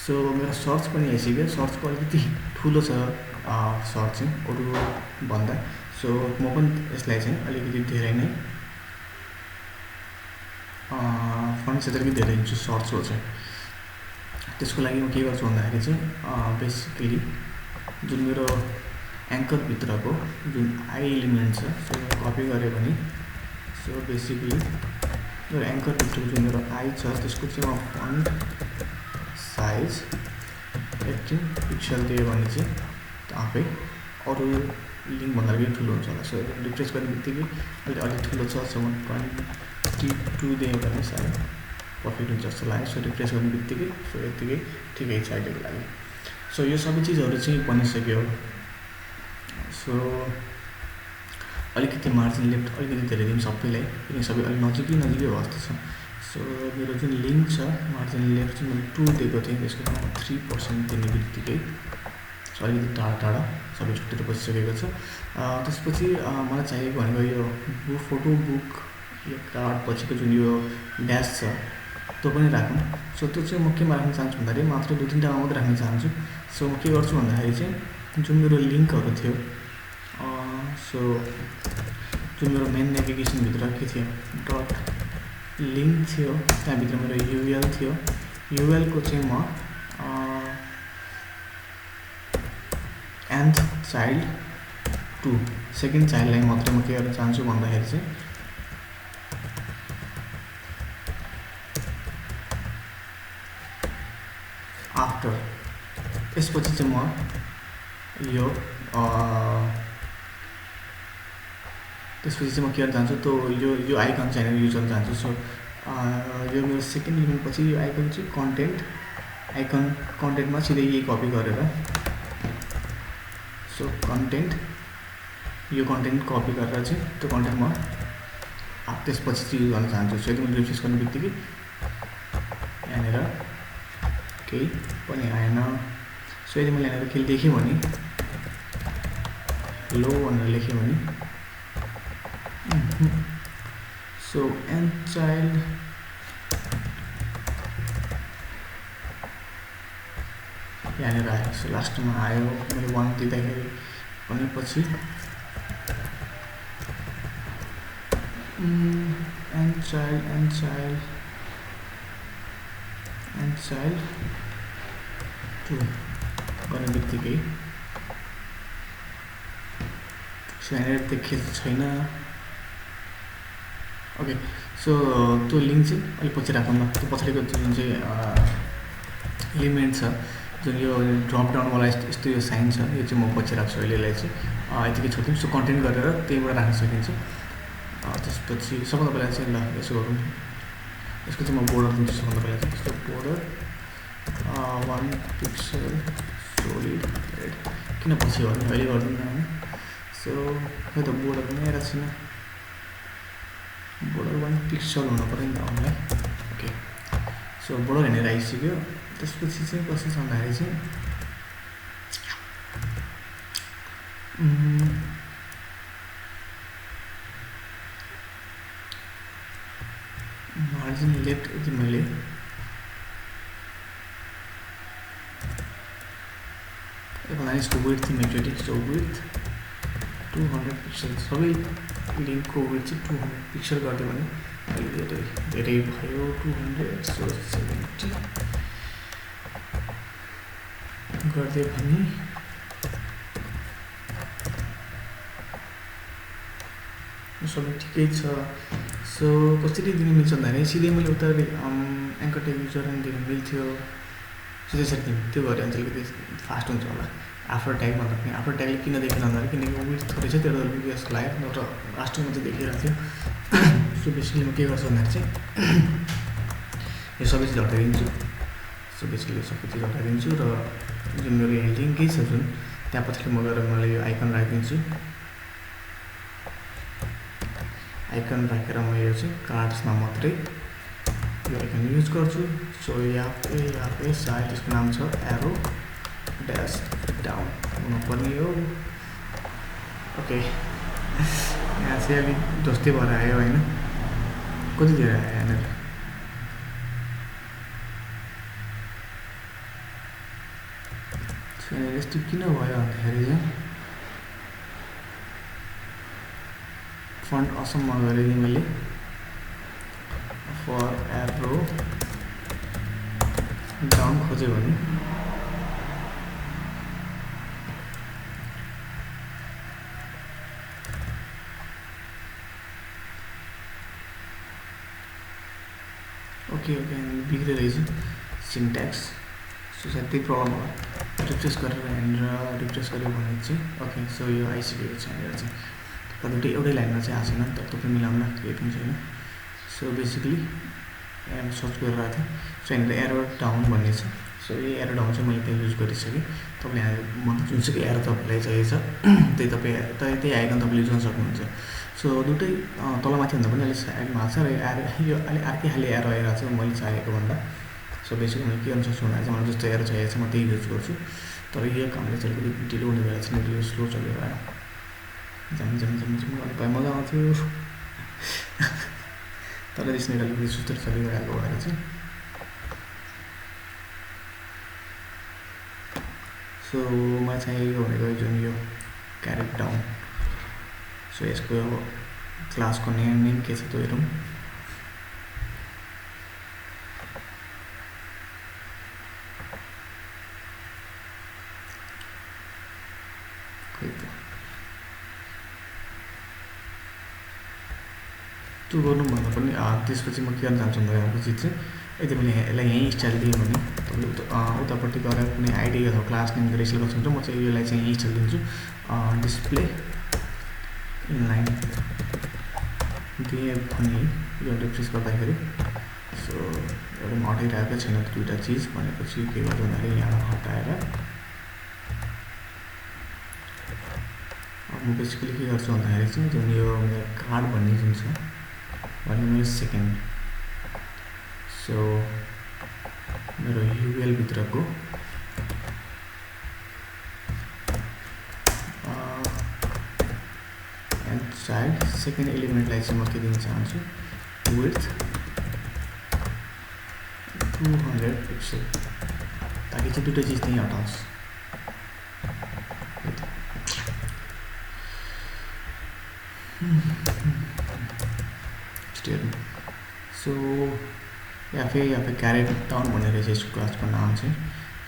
Speaker 1: सो मेरो सर्च पनि आइसक्यो। सर्चको अलिकति ठुलो छ सर्च चाहिँ अरू भन्दा। सो म पनि यसलाई चाहिँ अलिकति धेरै नै फन्ट चाहिँ अलिकति धेरै दिन्छु सर्चको चाहिँ। त्यसको लागि म के गर्छु भन्दाखेरि चाहिँ बेसिकली जुन मेरो एङ्करभित्रको जुन आई एलिमेन्ट छ सो कपी गरेँ भने सो बेसिकली मेरो एङ्करभित्रको जुन मेरो आई छ त्यसको चाहिँ म फन्ट साइज 18 पिक्सल दियो भने चाहिँ आफै अरू लिङ्कभन्दा अलिकति ठुलो हुन्छ होला। सो रिफ्रेस गर्ने बित्तिकै अलिक ठुलो छ। सो म 22 दिएँ भने सायद पर्फेक्ट हुन्छ जस्तो लाग्यो। सो रिफ्रेस गर्ने बित्तिकै सो यत्तिकै ठिकै छ अहिलेको लागि। सो यो सबै चिजहरू चाहिँ बनिसक्यो। सो अलिकति मार्जिन लेफ्ट अलिकति धेरै दिउँ सबैलाई, किनकि सबै अलिक नजिकै भयो जस्तो छ। सो मेरो जुन लिङ्क छ मार्जिन लेफ्ट चाहिँ मैले 2 दिएको थिएँ, त्यसको ठाउँमा 3% दिने बित्तिकै सो अलिकति टाढा सबै छुट्टेर बसिसकेको छ। त्यसपछि मलाई चाहिएको भनेको यो फोटो बुक यो कार्ड पछिको जुन यो ड्यास छ त्यो पनि राखौँ। सो त्यो चाहिँ म केमा राख्न चाहन्छु भन्दाखेरि मात्र 2-3 मात्रै राख्न चाहन्छु। सो म के गर्छु भन्दाखेरि चाहिँ जुन मेरो लिङ्कहरू थियो सो जुन मेरो मेन नेभिगेसनभित्र के थियो डट लिङ्क थियो, त्यहाँभित्र मेरो युएल थियो। युएलको चाहिँ म nth चाइल्ड टु सेकेन्ड चाइल्डलाई मात्रै म के गर्न चाहन्छु भन्दाखेरि चाहिँ आफ्टर त्यसपछि चाहिँ म यो त्यसपछि चाहिँ म के गर्न चाहन्छु त्यो यो आइकन चाहिँ युज गर्न चाहन्छु। सो यो मेरो सेकेन्ड इलिमेन्ट पछि यो आइकन चाहिँ कन्टेन्टमा सिधै यही कपी गरेर सो यो कन्टेन्ट कपी गरेर चाहिँ त्यो कन्टेन्ट म त्यसपछि चाहिँ युज गर्न चाहन्छु। सो यदि मैले रिफ्रेस गर्ने बित्तिकै यहाँनिर केही पनि आएन। सो यदि मैले यहाँनिर केही लेखेँ भने लो भनेर लेखेँ भने सो एन्ड चाइल्ड यहाँनिर आयो। सो लास्टमा आयो मैले 1 दिँदाखेरि भनेपछि एन्ड चाइल्ड 2 गर्ने बित्तिकै सो यहाँनिर देखेको छैन। ओके सो त्यो लिङ्क चाहिँ अलिक पछि राखौँ न। त्यो पछाडिको जुन चाहिँ एलिमेन्ट छ जुन यो ड्रप डाउनवाला यस्तो यो साइन छ यो चाहिँ म पछि राख्छु। अहिलेलाई चाहिँ यतिकै छोड्दिउँ। सो कन्टेन्ट गरेर त्यहीबाट राख्न सकिन्छ। त्यसपछि सबभन्दा पहिला चाहिँ ल यसो गरौँ, यसको चाहिँ म बोर्डर दिन्छु। सबभन्दा पहिला चाहिँ यस्तो बोर्डर 1 पिक्सल सोलिड रेड किन पछि गर्ने अहिले गर्दिनँ होइन। सो खै त बोर्डर पनि आइरहेको छैन, बोर्डर 1 पिक्सल हुनु पऱ्यो नि त हामीलाई। ओके सो बोर्डर हेरेर आइसक्यो। त्यसपछि चाहिँ कस्तो छ भन्दाखेरि चाहिँ मार्जिन लेफ्ट यदि मैले भन्दा यसको विड्थ चाहिँ एकचोटि सो विड्थ 200 पिक्सल सबै लिङ्कको विड्थ चाहिँ 200 पिक्सल गरिदियो भने अलि धेरै भयो 200 सो 70 गरिदियो भने सबै ठिकै छ। सो कसरी दिनु मिल्छ भन्दाखेरि सिधै मैले उता एङ्कर ट्याग युज गरेर दिनु मिल्थ्यो सिधै सेटिङ त्यो गऱ्यो भने अलिकति फास्ट हुन्छ होला। आफ्टर ट्याग भन्दा पनि आफ्टर ट्यागले किन देखेन भन्दाखेरि किनकि विड्थ थोरै छ त्यो विडियोस लाग्यो नत्र लास्टमा चाहिँ देखिरहेको थियो। सो बेसिकली म के गर्छु भन्दाखेरि चाहिँ यो सबै चिज हटाइदिन्छु। सो बेसिकली सबै चिज हटाइदिन्छु र जुन मेरो यहाँ लिङ्कै छ जुन त्यहाँ पछाडि म गएर मैले यो आइकन राखिदिन्छु। आइकन राखेर म यो चाहिँ कार्ड्समा मात्रै यो आइकन युज गर्छु। सो यहाँ पे सायद यसको नाम छ एरो ड्यास डाउन हुनुपर्ने हो। ओके यहाँ चाहिँ अलिक जस्तै भएर आयो होइन कति धेरै आयो यहाँनिर यस्तो किन भयो भन्दाखेरि चाहिँ फन्ट असम्म गरेँ मैले फर एरो डाउन खोज्यो भने ओके बिग्रेर रहेछ सिन्ट्याक्स। सो सायद त्यही प्रब्लम होला। रिफ्रेस गरेर यहाँनिर रिफ्रेस गऱ्यो भने चाहिँ ओके सो यो आइसकेको छ यहाँनिर चाहिँ तर एउटै लाइनमा चाहिँ आएको छैन तर तपाईँ मिलाउन केही पनि छैन। सो बेसिकली यहाँ सर्च गरिरहेको थिएँ। सो यहाँनिर एरो डाउन भन्ने छ। सो यो एरो डाउन चाहिँ मैले त्यहाँ युज गरिसकेँ। तपाईँले यहाँ जुनसुकै एरो तपाईँलाई चाहिएको छ त्यही आइकन तपाईँले युज गर्न सक्नुहुन्छ। सो दुइटै तलमाथि भन्दा पनि अलिक साइडमा आएको छ र यो अलिक अर्कै खाले एरो आइरहेको छ मैले चाहेको भन्दा। सो बेसिकली मैले के गर्न सक्छु भन्दा चाहिँ मलाई जस्तो एरो चाहिएको छ म त्यही युज गर्छु। तर यो कामले चाहिँ अलिकति ढिलो हुने भएर चाहिँ मेरो यो स्लो चलेर आयो। जाम मजा आउँथ्यो तर त्यसमा अलिकति सुस्तर चलिरहेको भएर चाहिँ सो मलाई चाहिएको भनेको जुन यो क्यारेट डाउन। सो यसको क्लासको नेम के छ त्यो हेरौँ। त्यो गर्नु भन्दा पनि त्यसपछि म के गर्न चाहन्छु भन्दा अर्को चिज चाहिँ यदि मैले यसलाई यहीँ स्टाइल दिएँ भने तपाईँले उतापट्टि गएर कुनै आइडी अथवा क्लास नेम गरेर यसले गर्नुहुन्छ। म चाहिँ यसलाई चाहिँ यहीँ स्टाइल दिन्छु डिस्प्ले इनलाइन दिएँ भने यो रिफ्रेस गर्दाखेरि सो एउटा म हटाइरहेको छैन दुईवटा चिज भनेपछि के गर्छु भन्दाखेरि यहाँ हटाएर म बेसिकली के गर्छु भन्दाखेरि चाहिँ जुन यो मेरो कार्ड भन्ने जुन छ भन्ने मेरो सेकेन्ड सो मेरो युएल भित्रको एन्ड चाइल्ड सेकेन्ड एलिमेन्टलाई चाहिँ म के दिन चाहन्छु विड्थ 200 पिक्सल ताकि चाहिँ दुईवटा चिज त्यहीँ हटाओस्। सो यहाँ पे क्यारेट डाउन भनेर चाहिँ यसको क्लासको नाम चाहिँ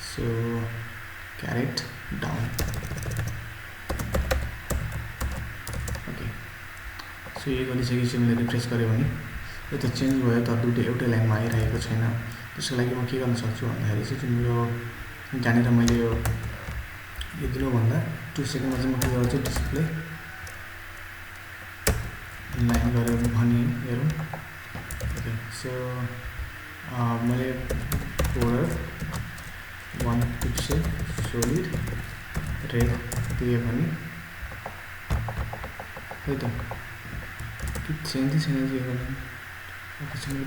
Speaker 1: so carrot down. Okay so यो गरिसकेपछि मैले रिफ्रेस गरेँ भने यो त चेन्ज भयो तर दुइटै एउटै लाइनमा आइरहेको छैन। त्यसको लागि म के गर्न सक्छु भन्दाखेरि चाहिँ जुन मेरो जहाँनिर मैले यो दिनुभन्दा 2 सेकेन्डमा चाहिँ म के गर्छु डिस्प्ले लाइन गरेर भने हेरौँ। ओके सो मैले border 1 पिक्सल solid red दिए भने है त कि चेन्ज छैन जे गर्ने। त्यसपछि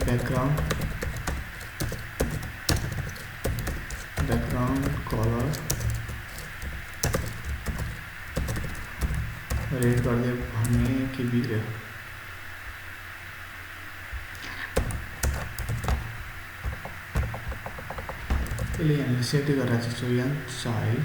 Speaker 1: ब्याकग्राउन्ड कलर रेड गरिदियो भने के बिग्रियो यसले यहाँनिर सेट गरेर चाहिँ सो यहाँ चाइल्ड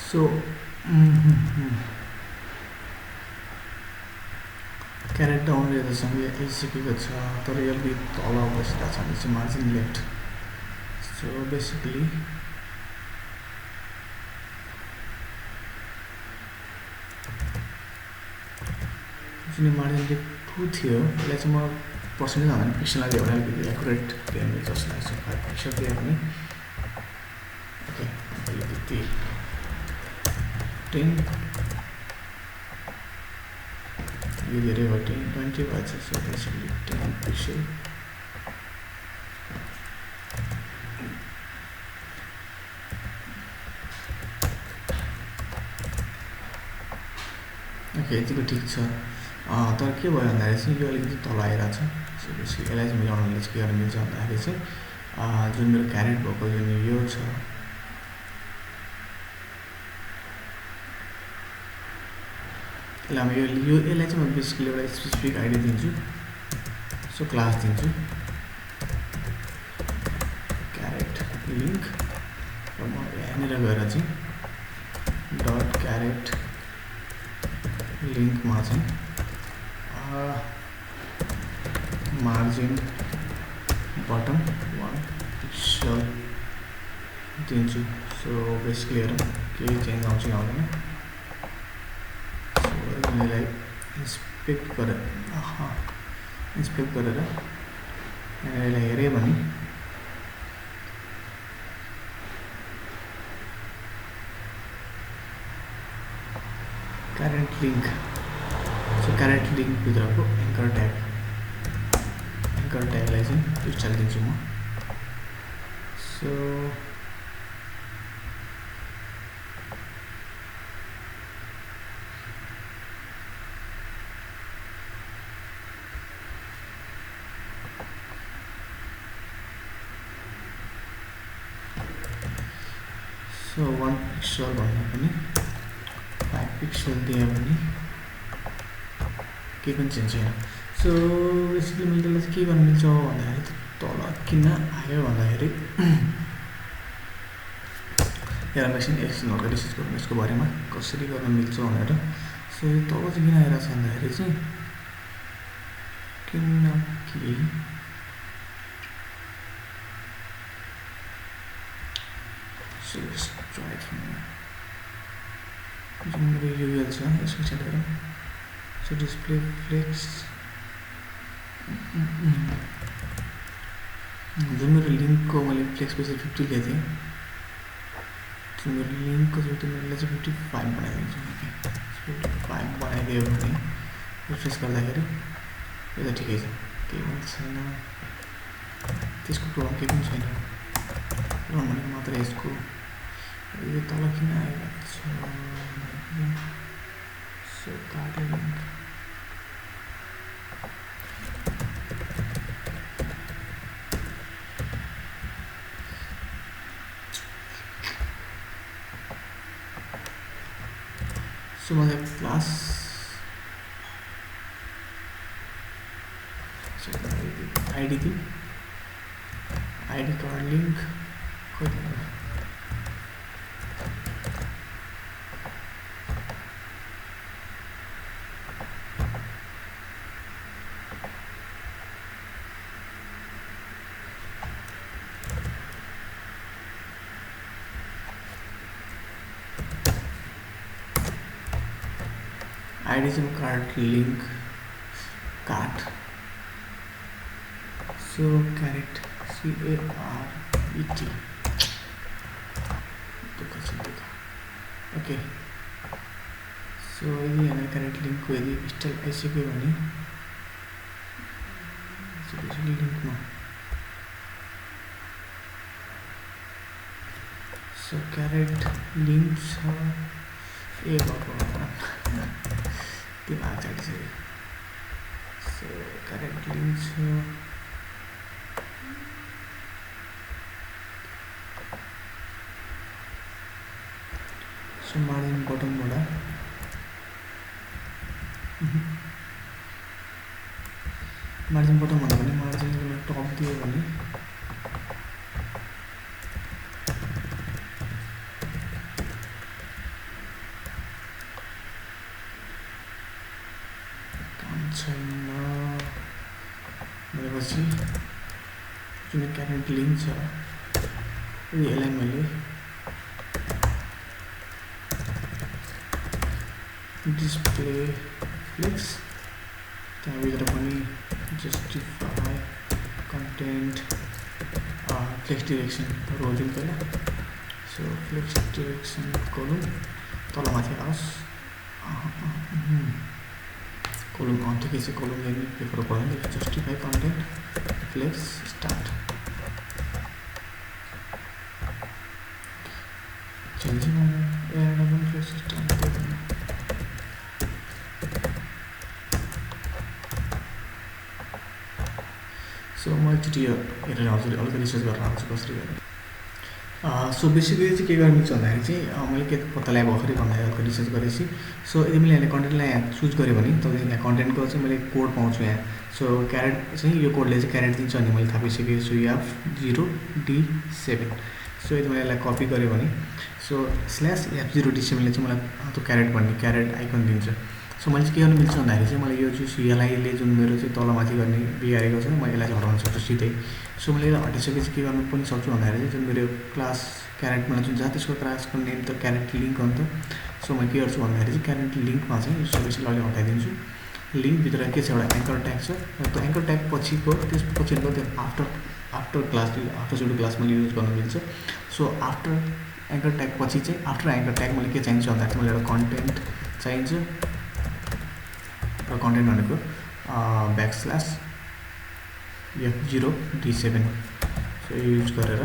Speaker 1: सो क्यारेट डाउन रेजसँग आइसकेको छ तर यो अलिकति तल बसिरहेको छ भने चाहिँ मार्जिन लेफ्ट सो बेसिकली जुन मार्जिन लेफ्ट 2 थियो यसलाई चाहिँ म पर्सेन्टेज भन्दा पिक्सलमा दियो भने अलिकति एकुरेट दियो जस्तो लाग्छ 5 पिक्सल दियो भने ओके अलिकति 10 यो धेरै भयो 20 भएछ सो बेसिकली 10 पिक्सल ओके यतिको ठिक छ तर के भयो भन्दाखेरि चाहिँ यो अलिकति तल आइरहेको छ सो बेसिकली यसलाई चाहिँ मिलाउनले चाहिँ के गर्न मिल्छ भन्दाखेरि चाहिँ जुन मेरो क्यारेट भएको जुन यो छ यसलाई चाहिँ म बेसिकली एउटा स्पेसिफिक आइडी दिन्छु सो क्लास दिन्छु क्यारेट लिङ्क र म यहाँनिर गएर चाहिँ डट क्यारेट लिङ्कमा चाहिँ मार्जिन बटम 1 पिक्सल दिन्छु सो बेसिकली हेरौँ केही चेन्ज आउँछ कि आउँदैन सो यसलाई इन्स्पेक्ट गरेर यसलाई हेऱ्यो भने carrot link so carrot link भित्रको एङ्कर ट्यागलाई चाहिँ पिक्सल दिन्छु म सो सो 1 पिक्सल भन्दा पनि 5 पिक्सल दियो भने केही पनि चेन्ज छैन सो बेसिकली मैले त्यसलाई चाहिँ के गर्न मिल्छ भन्दाखेरि तल किन आयो भन्दाखेरि यहाँ एकछिन एकछिनहरुको रिसर्च गरौँ यसको बारेमा कसरी गर्न मिल्छ भनेर सो यो तल चाहिँ किन आइरहेको छ भन्दाखेरि चाहिँ किनकि so let's try it from here जुन मेरो URL छ यसको चाहिँ गरौँ सो डिस्प्ले फ्लेक्स जुन मेरो लिङ्कको मैले फ्लेक्स पेज 50 लिएको थिएँ जुन मेरो लिङ्कको चाहिँ मैले चाहिँ 55 बनाइदिन्छु ओके 55 बनाइदियो भने रिफ्रेस गर्दाखेरि यो त ठिकै छ केही पनि छैन त्यसको प्रब्लम केही पनि छैन प्रब्लम भनेको मात्र यसको यो तल किन आइरहेको छ सो कार्ड लिङ्क सो मलाई क्लास आइडी दिउँ आइडी कार्ड लिङ्क कति आइडी चाहिँ card link card so carrot CARET okay so यदि हामी क्यारेट लिङ्कको यदि स्टाइल आइसक्यो भने लिङ्कमा सो क्यारेट लिङ्क छ ए भगवान दिमाग चढिसक्यो सो क्यारेट लिङ्क छ सो मार्जिन बटमबाट मार्जिन बटम भन्दा पनि मार्जिन टप दियो भने छैन भनेपछि जुन क्यारेन्ट लिङ्क छ यसलाई मैले डिस्प्ले फ्लेक्स त्यहाँभित्र पनि justify content flex direction rolling पहिला सो फ्लेक्स डिरेक्सन कोलम तलमाथि आओस् कोलम ठिकै छ कोलम ल्याउने प्रिफर गर्दैन justify content flex start changing flex start so म एकचोटि हेरेर हजुर अलिकति रिसर्च गरेर आउँछु कसरी गर्ने सो बेसिकली चाहिँ के गर्ने मिल्छ भन्दाखेरि चाहिँ मैले के पत्ता लगाएँ भर्खरै भन्दाखेरि अलिकति रिसर्च गरेपछि सो यदि मैले यहाँ कन्टेन्टलाई यहाँ चुज गरेँ भने तपाईँले यहाँ कन्टेन्टको चाहिँ मैले कोड पाउँछु यहाँ सो क्यारेट चाहिँ यो कोडले चाहिँ क्यारेट दिन्छ अनि मैले थाहा पाइसकेको छु यहाँ 0D7 सो यदि मैले यसलाई कपी गरेँ भने सो /F0D7ले चाहिँ मलाई त्यो क्यारेट भन्ने क्यारेट आइकन दिन्छ सो मैले चाहिँ के गर्नु मिल्छ भन्दाखेरि चाहिँ मलाई यो चाहिँ यसले जुन मेरो चाहिँ तलमाथि गर्ने बिगारेको छ मैले यसलाई चाहिँ हटाउन सक्छु सिधै सो मैले यसलाई हटाइसकेपछि के गर्नु पनि सक्छु भन्दाखेरि चाहिँ जुन मेरो क्लास क्यारेटमा जुन छ त्यसको क्लासको नेम त क्यारेट लिङ्क हो नि त सो म के गर्छु भन्दाखेरि चाहिँ क्यारेट लिङ्कमा चाहिँ सबै अहिले हटाइदिन्छु लिङ्कभित्र के छ एउटा एङ्कर ट्याग छ र त्यो एङ्कर ट्याग पछिको त्यसपछिको त्यो आफ्टर सुडो क्लास मैले युज गर्नु मिल्छ सो आफ्टर एङ्कर ट्याग पछि चाहिँ आफ्टर एङ्कर ट्याग मैले के चाहिन्छ भन्दाखेरि चाहिँ मैले एउटा कन्टेन्ट चाहिन्छ र कन्टेन्ट भनेको /F0D7 सो युज गरेर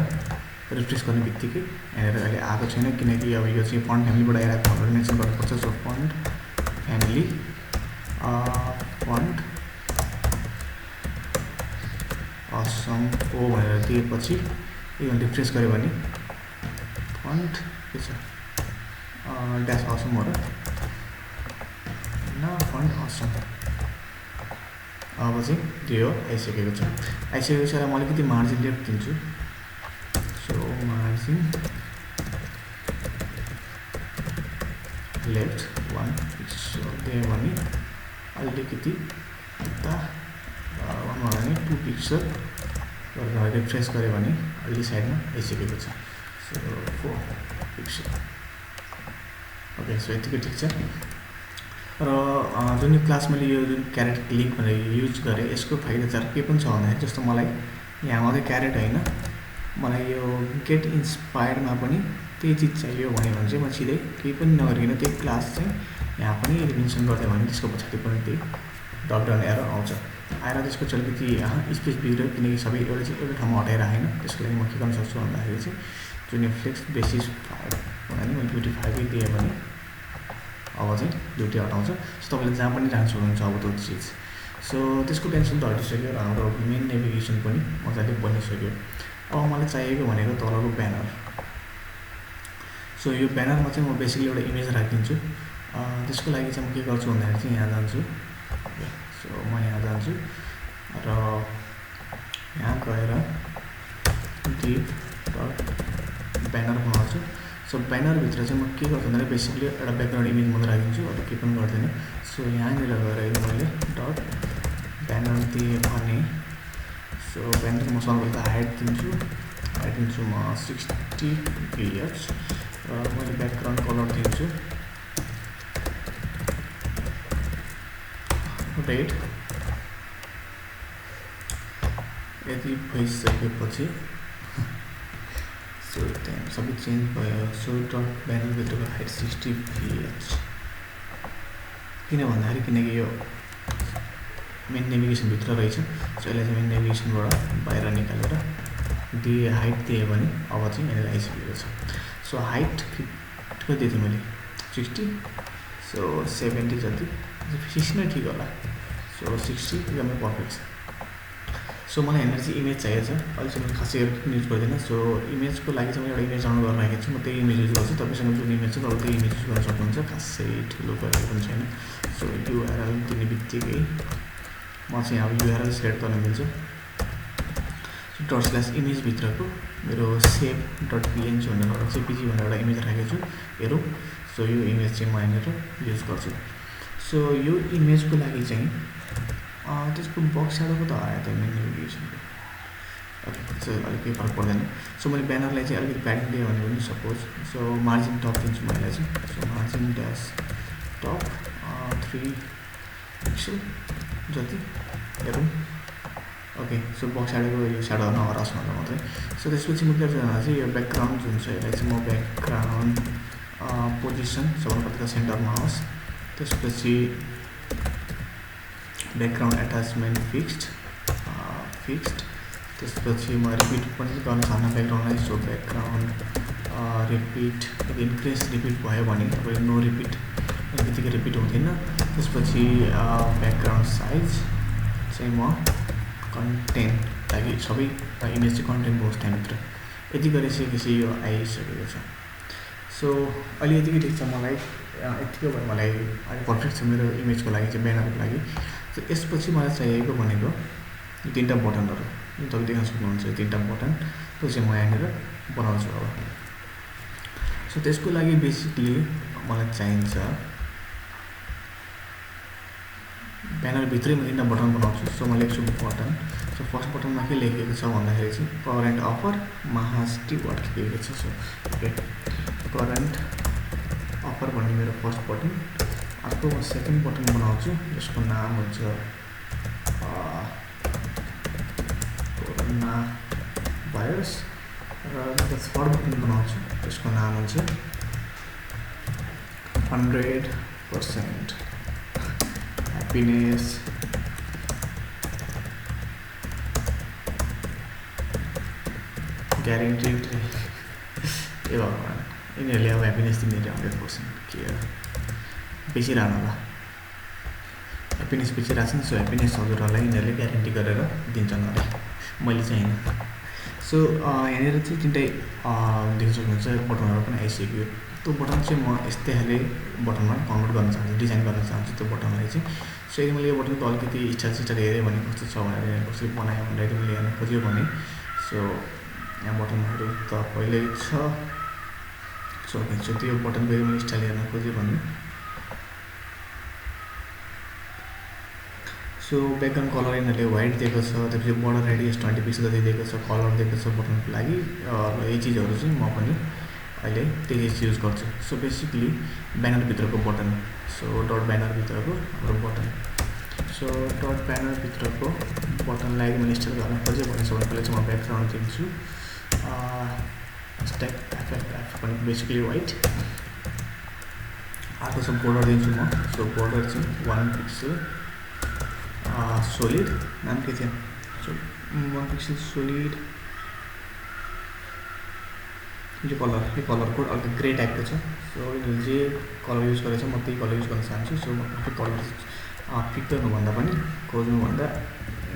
Speaker 1: रिफ्रेस गर्ने बित्तिकै यहाँनिर अहिले आएको छैन किनकि अब यो चाहिँ फन्ट फ्यामिलीबाट आइरहेको फन्टहरू मेन्सन गर्नुपर्छ so font family font Assam हो भनेर दिएपछि यो रिफ्रेस गऱ्यो भने फन्ट के छ ड्यास असम हो र फन्ट असम अब चाहिँ त्यो आइसकेको छ र म अलिकति मार्जिन लेफ्ट दिन्छु सो मार्जिन लेफ्ट 1 पिक्सल दियो भने अलिकति यता 2 पिक्सल गरेर रिफ्रेस गऱ्यो भने अलि साइडमा आइसकेको छ सो 4 पिक्सल ओके सो यतिकै ठिक छ र जुन क्लास मैले यो जुन क्यारेट लिङ्क भनेर युज गरेँ यसको फाइदा चाहिँ के पनि छ भन्दाखेरि जस्तो मलाई यहाँ मात्रै क्यारेट होइन मलाई यो गेट इन्सपायर्डमा पनि त्यही चिज चाहियो भने चाहिँ म सिधै केही पनि नगरिकन त्यही क्लास चाहिँ यहाँ पनि मेन्सन गरिदियो भने त्यसको पछाडि पनि त्यही ड्रपडाउन एरर आउँछ आएर त्यसको चाहिँ अलिकति स्पेस बिग्रियो किनकि सबै एउटा ठाउँमा हटाएर आएन त्यसको लागि म के गर्न सक्छु भन्दाखेरि चाहिँ जुन यो फ्लेक्स बेसिस 5 भने मैले 25 दिएँ भने अब चाहिँ दुईवटै हटाउँछ सो तपाईँले जहाँ पनि जान सक्नुहुन्छ अब त्यो चिज सो त्यसको टेन्सन त हटिसक्यो र हाम्रो मेन नेभिगेसन पनि मजाले बनिसक्यो अब मलाई चाहिएको भनेको तलको ब्यानर सो यो ब्यानरमा चाहिँ म बेसिकली एउटा इमेज राखिदिन्छु त्यसको लागि चाहिँ म के गर्छु भन्दाखेरि चाहिँ यहाँ जान्छु सो म यहाँ जान्छु र यहाँ गएर div डट ब्यानर बनाउँछु सो ब्यानरभित्र चाहिँ म के गर्छु भन्दाखेरि बेसिकली एउटा ब्याकग्राउन्ड इमेज मात्रै राखिदिन्छु अरू केही पनि गर्दैन सो यहाँनिर गएर मैले डट ब्यानर दिएँ भने सो ब्यानरको म सबैभन्दा हाइट दिन्छु म 60 px र मैले ब्याकग्राउन्ड कलर दिन्छु रेड यदि भइसकेपछि सो त्यहाँ सबै चेन्ज भयो सो डट ब्यानरभित्रको हाइट 60 px किन भन्दाखेरि किनकि यो मेन नेभिगेसनभित्र रहेछ सो यसलाई चाहिँ मेन नेभिगेसनबाट बाहिर निकालेर दिए हाइट दिएँ भने अब चाहिँ यहाँनिर आइसकेको छ सो हाइट कति दिएको थिएँ मैले 60 सो 70 जति 60 नै ठिक होला सो 60 एकदमै पर्फेक्ट छ सो मलाई यहाँनिर चाहिँ इमेज चाहिएको छ अहिलेसम्म खासै युज गर्दिनँ सो इमेजको लागि चाहिँ मैले एउटा इमेज डाउनलोड गरेर राखेको छु म त्यही इमेज युज गर्छु तपाईँसँग जुन इमेज छ तपाईँ त्यही इमेज युज गर्न सक्नुहुन्छ खासै ठुलो गरेको पनि छैन सो युआरएल दिने बित्तिकै म चाहिँ अब युआरएल सेट गर्न मिल्छ ./इमेजभित्रको मेरो सेभ .png भनेर एउटा जेपिजी भनेर एउटा इमेज राखेको छु हेरौँ सो यो इमेज चाहिँ म यहाँनिर युज गर्छु सो यो इमेजको लागि चाहिँ त्यसको बक्स स्याडोको त आयो त मेन नेभिगेसनको। ओके, सो अलिक केही फरक पर्दैन। सो मैले ब्यानरलाई चाहिँ अलिकति प्याडिङ दिएँ भने पनि सपोज, सो मार्जिन टप दिन्छु मैले चाहिँ। So margin dash top 3 pixel जति हेरौँ। ओके, सो बक्स स्याडोको यो स्याडो नहरोस् भनेर मात्रै। सो त्यसपछि म के गर्छु भने चाहिँ यो ब्याकग्राउन्ड जुन छ यसलाई चाहिँ म ब्याकग्राउन्ड पोजिसन सबभन्दा सेन्टरमा होस्। त्यसपछि ब्याकग्राउन्ड एट्याचमेन्ट फिक्स्ड। त्यसपछि म रिपिट पनि गर्न चाहन्न ब्याकग्राउन्डलाई। So background repeat increase repeat भयो भने अब नो रिपिट बित्तिकै रिपिट हुँदैन। त्यसपछि ब्याकग्राउन्ड साइज चाहिँ म कन्टेन्ट लागि सबै इमेज चाहिँ कन्टेन्ट होस् त्यहाँभित्र। यति गरिसकेपछि यो आइसकेको छ। सो अहिले यतिकै ठिक छ मलाई, यतिकै भयो मलाई अहिले पर्फेक्ट छ मेरो इमेजको लागि चाहिँ, ब्यानरको लागि। सो यसपछि मलाई चाहिएको भनेको यो 3टा बटनहरू जुन तपाईँ देख्न सक्नुहुन्छ। यो 3टा बटन त्यो चाहिँ म यहाँनिर बनाउँछु अब। सो त्यसको लागि बेसिकली मलाई चाहिन्छ ब्यानरभित्रै म 3टा बटन बनाउँछु। सो म लेख्छु बटन। सो फर्स्ट बटनमा के लेखेको छ भन्दाखेरि चाहिँ करेन्ट अफर महास्टी वाट लेखेको छ। सो ओके, करेन्ट अफर भन्ने मेरो फर्स्ट बटन। अर्को म सेकेन्ड बटन बनाउँछु जसको नाम हुन्छ कोरोना भाइरस। र थर्ड बटन बनाउँछु त्यसको नाम हुन्छ 100% ह्याप्पिनेस ग्यारेन्टेड। ए भगवान्, यिनीहरूले अब ह्याप्पिनेस दिने 100% के बेसी रहनु होला, ह्याप्पिनेस बेचिरहेको छ नि। सो ह्याप्पिनेस हजुरहरूलाई यिनीहरूले ग्यारेन्टी गरेर दिन्छन् अरे, मैले चाहिँ होइन। सो यहाँनिर चाहिँ 3टै देख्न सक्नुहुन्छ बटनहरू पनि आइसक्यो। त्यो बटन चाहिँ म यस्तै खाले बटनमा कन्भर्ट गर्न चाहन्छु, डिजाइन गर्न चाहन्छु त्यो बटनलाई चाहिँ। सो यदि मैले यो बटनको अलिकति स्टाइल हेरेँ भने कस्तो छ भनेर, कसरी बनाएँ भनेर यदि मैले हेर्न खोज्यो भने, सो यहाँ बटनहरू त पहिल्यै छ। सो त्यो बटनको यदि मैले स्टाइल हेर्न खोज्यो भने, सो ब्याकग्राउन्ड कलर यिनीहरूले व्हाइट दिएको छ। त्यसपछि बोर्डर रेडियस 20 पिक्सल जति दिएको छ, कलर दिएको छ बटनको लागि। यी चिजहरू चाहिँ म पनि अहिले त्यही युज गर्छु। सो बेसिकली ब्यानरभित्रको बटन, सो डट ब्यानरभित्रको हाम्रो बटन। सो डट ब्यानरभित्रको बटनलाई मैले स्टाइल गर्न खोजेँ भने सबभन्दा पहिला चाहिँ म ब्याकग्राउन्ड दिन्छु स्ट्याक एफ पनि बेसिकली व्हाइट। अर्को चाहिँ बोर्डर दिन्छु म। सो बोर्डर चाहिँ 1 पिक्सल सोलिड, नाम के थियो? So 1 pixel solid. यो कलर कोड अलिक ग्रे टाइपको छ। सो यिनीहरूले जे कलर युज गरेछ म त्यही कलर युज गर्न चाहन्छु। सो त्यो कलर पिक गर्नुभन्दा पनि खोज्नुभन्दा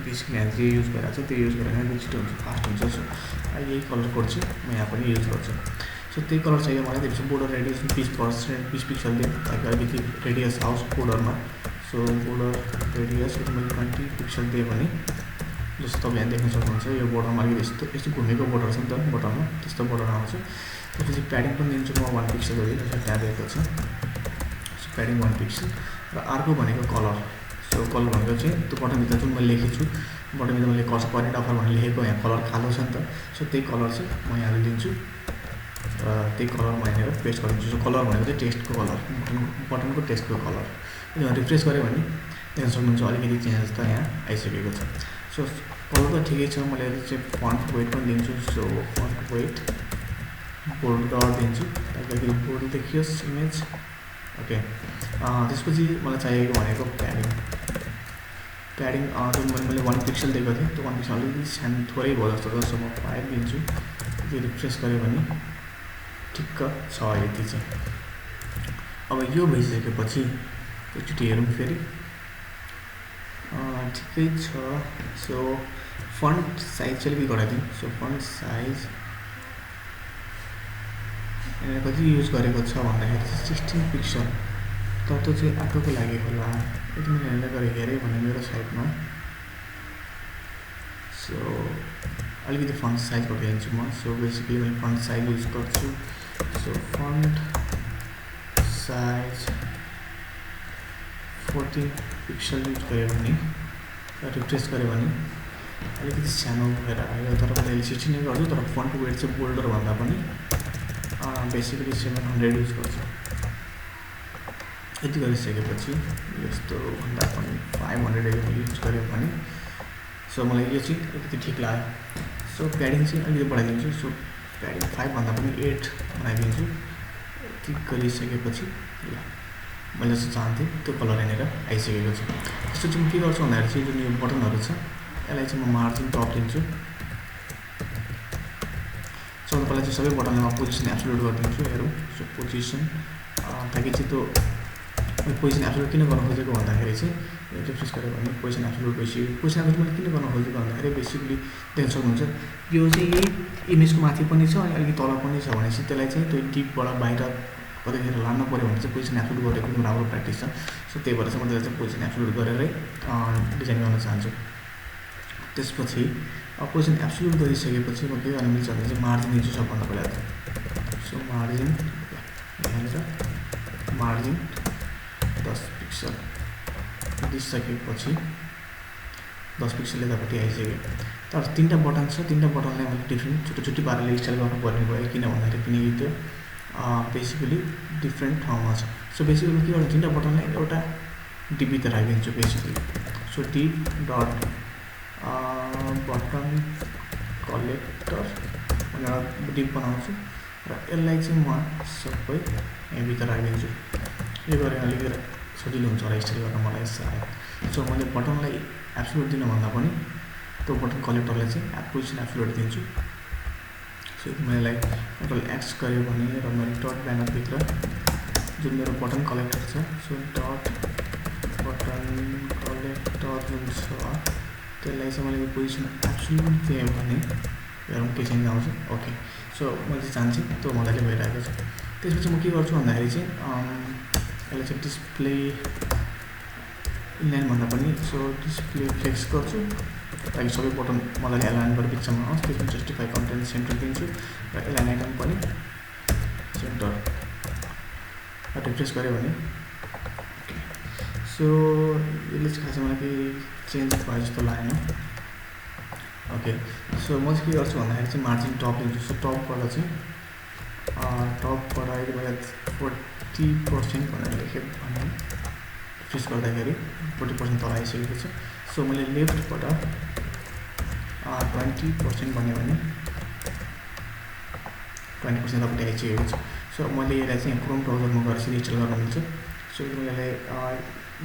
Speaker 1: बेसिकली यहाँ जे युज गरिरहेको छ त्यो युज गरेर अलिक छिटो हुन्छ, फास्ट हुन्छ। सो यही कलर कोड चाहिँ म यहाँ पनि युज गर्छु। सो त्यही कलर चाहियो मलाई। त्यसपछि बोर्डर रेडियस 20 पिक्सल दिएँ ताकि अलिकति रेडियस आओस् बोर्डरमा। सो बोर्डर रेडियस मैले 20 पिक्सल दिएँ भने जस्तो तपाईँ यहाँ देख्न सक्नुहुन्छ यो बोर्डरमा अलिकति यस्तो घुमेको बोर्डर छ नि त बटनमा, त्यस्तो बोर्डर आउँछ। त्यसपछि प्याडिङ पनि दिन्छु म 1 पिक्सल जति, जस्तो त्यहाँ दिएको छ। So padding 1 pixel. र अर्को भनेको कलर। सो कलर भनेको चाहिँ त्यो बटनभित्र जुन मैले लेखेको छु, बटनभित्र मैले करेन्ट अफर भनेर लेखेको यहाँ कलर कालो छ नि त। सो त्यही कलर चाहिँ म यहाँ दिन्छु र त्यही कलर म यहाँनिर पेस्ट गरिदिन्छु। सो कलर भनेको चाहिँ टेक्स्टको कलर, बटनको टेक्स्टको कलर। रिफ्रेस गऱ्यो भने देख्न सक्नुहुन्छ अलिकति चेन्ज त यहाँ आइसकेको छ। सो कलर त ठिकै छ। मैले चाहिँ फन्ट वेट पनि दिन्छु। सो फन्ट वेट बोल्ड गरिदिन्छु ताकि अलिकति बोल्ड देखियोस् इमेज। ओके, त्यसपछि मलाई चाहिएको भनेको प्याडिङ जुन मैले 1 पिक्सल दिएको थिएँ त्यो 1 पिक्सल अलिकति सानो थोरै भयो जस्तो छ। सो म 5 दिन्छु। त्यो रिफ्रेस गऱ्यो भने ठिक्क छ यति चाहिँ। अब यो भइसकेपछि एकचोटि हेरौँ फेरि, ठिकै छ। सो फन्ट साइज चाहिँ अलिकति घटाइदिउँ। सो फन्ट साइज यहाँ कति युज गरेको छ भन्दाखेरि 16 पिक्सल। त त्यो चाहिँ आटोको लागि होला, यदि मैले हेर्दै गरेर हेरेँ भने मेरो साइडमा। सो अलिकति फन्ट साइज घटाइदिन्छु म। सो बेसिकली मैले फन्ट साइज युज गर्छु। So font size 14 pixel use गऱ्यो भने रिफ्रेस गऱ्यो भने अलिकति सानो भएर आयो तर मैले अहिले 16 नै गर्छु तर फन्ट वेट चाहिँ बोल्डर भन्दा पनि बेसिकली 700 युज गर्छु यति गरिसकेपछि यस्तो भन्दा पनि 500 मैले युज गऱ्यो भने सो मलाई यो चाहिँ अलिकति ठिक लाग्यो सो प्याडिङ चाहिँ अलिकति बढाइदिन्छु सो प्याडिङ 5 भन्दा पनि 8 बनाइदिन्छु यति गरिसकेपछि ल मैले जस्तो चाहन्थेँ त्यो कलर यहाँनिर आइसकेको छ यस्तो चाहिँ म के गर्छु भन्दाखेरि चाहिँ जुन यो बटनहरू छ यसलाई चाहिँ म मार्जिन टप दिन्छु सबभन्दा पहिला चाहिँ सबै बटनलाई पोजिसन एब्सोल्युट गरिदिन्छु हेरौँ सो पोजिसन ताकि चाहिँ त्यो पोजिसन एब्सोल्युट किन गर्न खोजेको भन्दाखेरि चाहिँ रिफ्रेस गऱ्यो भने पोजिसन एब्सोल्युट भइसक्यो पोजिसन एब्सोल्युट किन गर्न खोजेको भन्दाखेरि बेसिकली देख्न सक्नुहुन्छ यो चाहिँ यही इमेजको माथि पनि छ अनि अलिकति तल पनि छ भनेपछि त्यसलाई चाहिँ त्यो डिपबाट बाहिर कतैतिर लानु पऱ्यो भने चाहिँ पोजिसन एब्सोल्युट गरेको एकदम राम्रो प्र्याक्टिस छ सो त्यही भएर चाहिँ म त्यसलाई चाहिँ पोजिसन एब्सोल्युट गरेरै डिजाइन गर्न चाहन्छु त्यसपछि पोजिसन एब्सोल्युट गरिसकेपछि म के गर्न मिल्छ भने चाहिँ मार्जिन दिन्छु सबभन्दा पहिला त सो मार्जिन यहाँनिर मार्जिन 10 पिक्सल दिइसकेपछि 10 पिक्सल यतापट्टि आइसक्यो तर 3टा बटन छ 3टा बटनलाई मैले डिफ्रेन्ट छुट्टी पाराले स्टाइल गर्नुपर्ने भयो किन भन्दाखेरि किनकि त्यो बेसिकली डिफ्रेन्ट ठाउँमा छ सो बेसिकली के गर्छु 3टा बटनलाई एउटा डिपभित्र राखिदिन्छु basically so div dot button collector भनेर डिप बनाउँछु र यसलाई चाहिँ म सबै यहाँभित्र राखिदिन्छु यो गरेर अलिकति सजिलो हुन्छ होला स्टाइल गर्न मलाई सायद सो मैले बटनलाई एब्सोल्युट दिनुभन्दा पनि त्यो बटन कलेक्टरलाई चाहिँ पोजिसन एब्सोल्युट दिन्छु सो मैले कन्ट्रोल एक्स गऱ्यो भने र मैले डट ब्यानरभित्र जुन मेरो बटन कलेक्टर छ सो डट बटन कलेक्टर जुन छ त्यसलाई चाहिँ मैले पोजिसन एब्सोल्युट दिएँ भने हेरौँ के चेन्ज आउँछ ओके सो मैले चाहिँ चाहन्छु त्यो मजाले भइरहेको छ त्यसपछि म के गर्छु भन्दाखेरि चाहिँ यसलाई चाहिँ डिस्प्ले इनलाइन भन्दा पनि सो डिस्प्ले फ्लेक्स गर्छु ताकि सबै बटन मजाले एलाइन गरेर बिचमा आओस् त्यसमा जस्टिफाई कन्टेन्ट सेन्टर दिन्छु र एलाइन आइटम पनि सेन्टर रिफ्रेस गऱ्यो भने सो यसले चाहिँ खासै मलाई केही चेन्ज भयो जस्तो लागेन ओके सो म चाहिँ के गर्छु भन्दाखेरि चाहिँ मार्जिन टप दिन्छु सो टपबाट चाहिँ टपबाट अहिले मैले 40% भनेर लेखेँ भने रिफ्रेस गर्दाखेरि 40% तल आइसकेको छ सो मैले लेफ्टबाट 20% भन्यो भने 20% तपाईँले आइसकेको छ सो मैले यसलाई चाहिँ क्रोम ब्राउजरमा गएर चाहिँ इन्स्टल गर्न मिल्छ सो यसलाई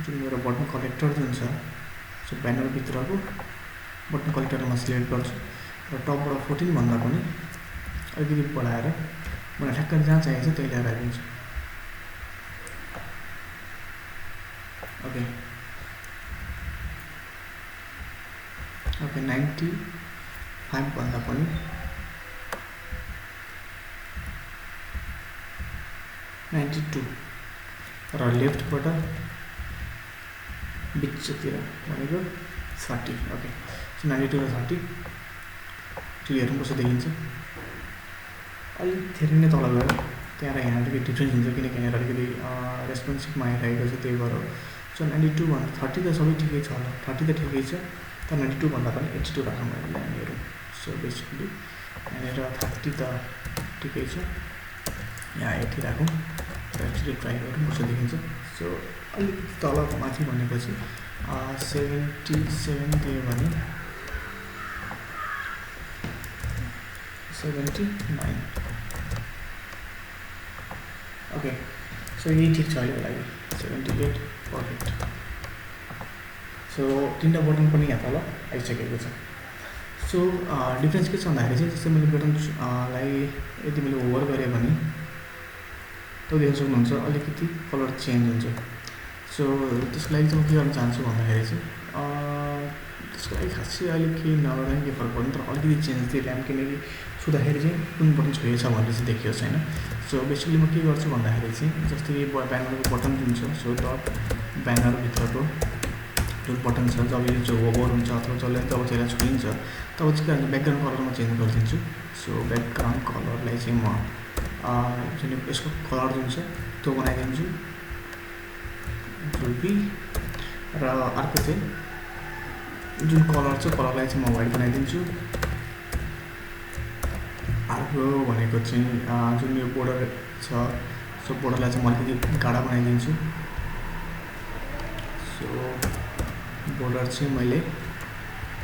Speaker 1: जुन मेरो बटन कलेक्टर जुन छ सो ब्यानरभित्रको बटन कलेक्टरमा सिलेक्ट गर्छु र टपबाट 14 भन्दा पनि अलिकति बढाएर मलाई ठ्याक्क जहाँ चाहिन्छ त्यही ल्याएर राखिदिन्छु ओके 95 भन्दा पनि 92 र लेफ्टबाट बिचतिर भनेको 30 ओके सो 92 र 30 त्यो हेर्नु कस्तो देखिन्छ अलिक धेरै नै तल गयो त्यहाँ र यहाँ अलिकति डिफ्रेन्स हुन्छ किनकि यहाँ अलिकति रेस्पोन्सिभमा आइरहेको छ त्यही भएर सो 92 भन्दा 30 त सबै ठिकै छ होला 30 त ठिकै छ तर 92 भन्दा पनि 82 राखौँ मैले यहाँनिर सो बेसिकली यहाँनिर 30 त ठिकै छ यहाँ 80 राखौँ र एक्चुली ट्राई गरौँ कस्तो देखिन्छ सो अलिकति तल माथि भनेपछि 77 दियो भने 79 ओके सो यही ठिक छ अहिलेको लागि 78 पर्फेक्ट सो 3टा बटन पनि यहाँ तल आइसकेको छ सो डिफ्रेन्स के छ भन्दाखेरि चाहिँ जस्तै मैले बटनलाई यदि मैले होभर गरेँ भने त्यो देख्न सक्नुहुन्छ अलिकति कलर चेन्ज हुन्छ सो त्यसको लागि चाहिँ म के गर्न चाहन्छु भन्दाखेरि चाहिँ त्यसको लागि खासै अहिले केही नगर्दा के फरक पर्दैन तर अलिकति चेन्ज दिएँ ल्याम्प किनकि छुँदाखेरि चाहिँ कुन बटन छोएछ भनेर चाहिँ देखियोस् होइन सो बेसिकली म के गर्छु भन्दाखेरि चाहिँ जस्तै ब्यानरको बटन जुन छ सो डट ब्यानरभित्रको जुन बटन छ जब यो चाहिँ होभर हुन्छ अथवा जसले जब त्यसलाई छोइन्छ तब चाहिँ के हुन्छ ब्याकग्राउन्ड कलरमा चेन्ज गरिदिन्छु सो ब्याकग्राउन्ड कलरलाई चाहिँ म जुन यसको कलर जुन छ त्यो बनाइदिन्छु रुबी र अर्को चाहिँ जुन कलर छ कलरलाई चाहिँ म व्हाइट बनाइदिन्छु। अर्को भनेको चाहिँ जुन यो बोर्डर छ सो बोर्डरलाई चाहिँ म अलिकति गाढा बनाइदिन्छु। सो बोर्डर चाहिँ मैले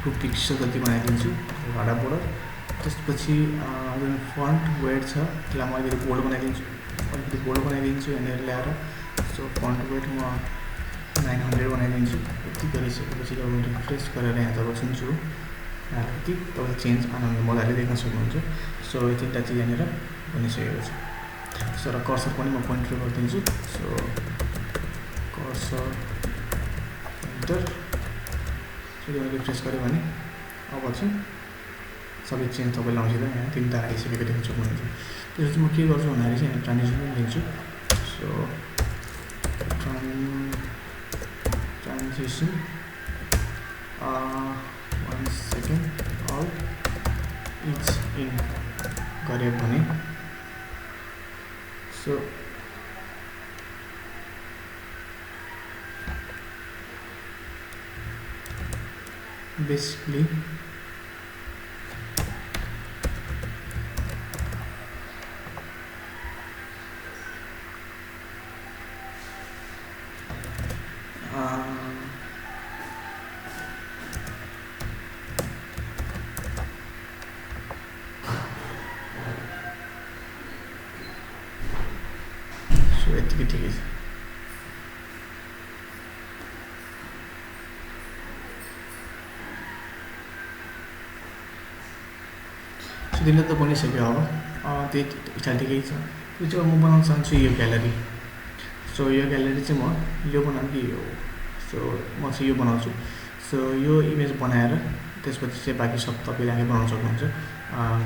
Speaker 1: 2 पिक्सल जति बनाइदिन्छु गाढा बोर्डर। त्यसपछि जुन फन्ट वेट छ त्यसलाई म अलिकति बोल्ड बनाइदिन्छु यहाँनिर ल्याएर। सो फन्ट वेट म 900 बनाइदिन्छु। यति गरिसकेपछि अब रिफ्रेस गरेर यहाँ जब छुन्छु अलिकति तपाईँले चेन्ज मजाले देख्न सक्नुहुन्छ। सो यो 3टा चिज यहाँनिर बनिसकेको छ। सो र कर्सर पनि म पोइन्टर गरिदिन्छु। सो कर्सर पोइन्टर यो रिफ्रेस गऱ्यो भने अब चाहिँ सबै चेन्ज तपाईँले आउँछ। यहाँ 3टा आइसकेको देख्न सक्नुहुन्छ। त्यसपछि म के गर्छु भन्दाखेरि चाहिँ यहाँ ट्रान्जिसन लिन्छु। So transition 1 second all ease in गऱ्यो भने सो बेसिकली सो यतिकै ठिकै छ। सो तिमीले त बनिसक्यो। अब त्यही स्टाइल ठिकै छ। त्यो चाहिँ म बनाउन चाहन्छु यो ग्यालेरी। सो यो ग्यालेरी चाहिँ म यो बनाउँ कि यो। सो म चाहिँ यो बनाउँछु। सो यो इमेज बनाएर त्यसपछि चाहिँ बाँकी सब तपाईँले आफै बनाउन सक्नुहुन्छ।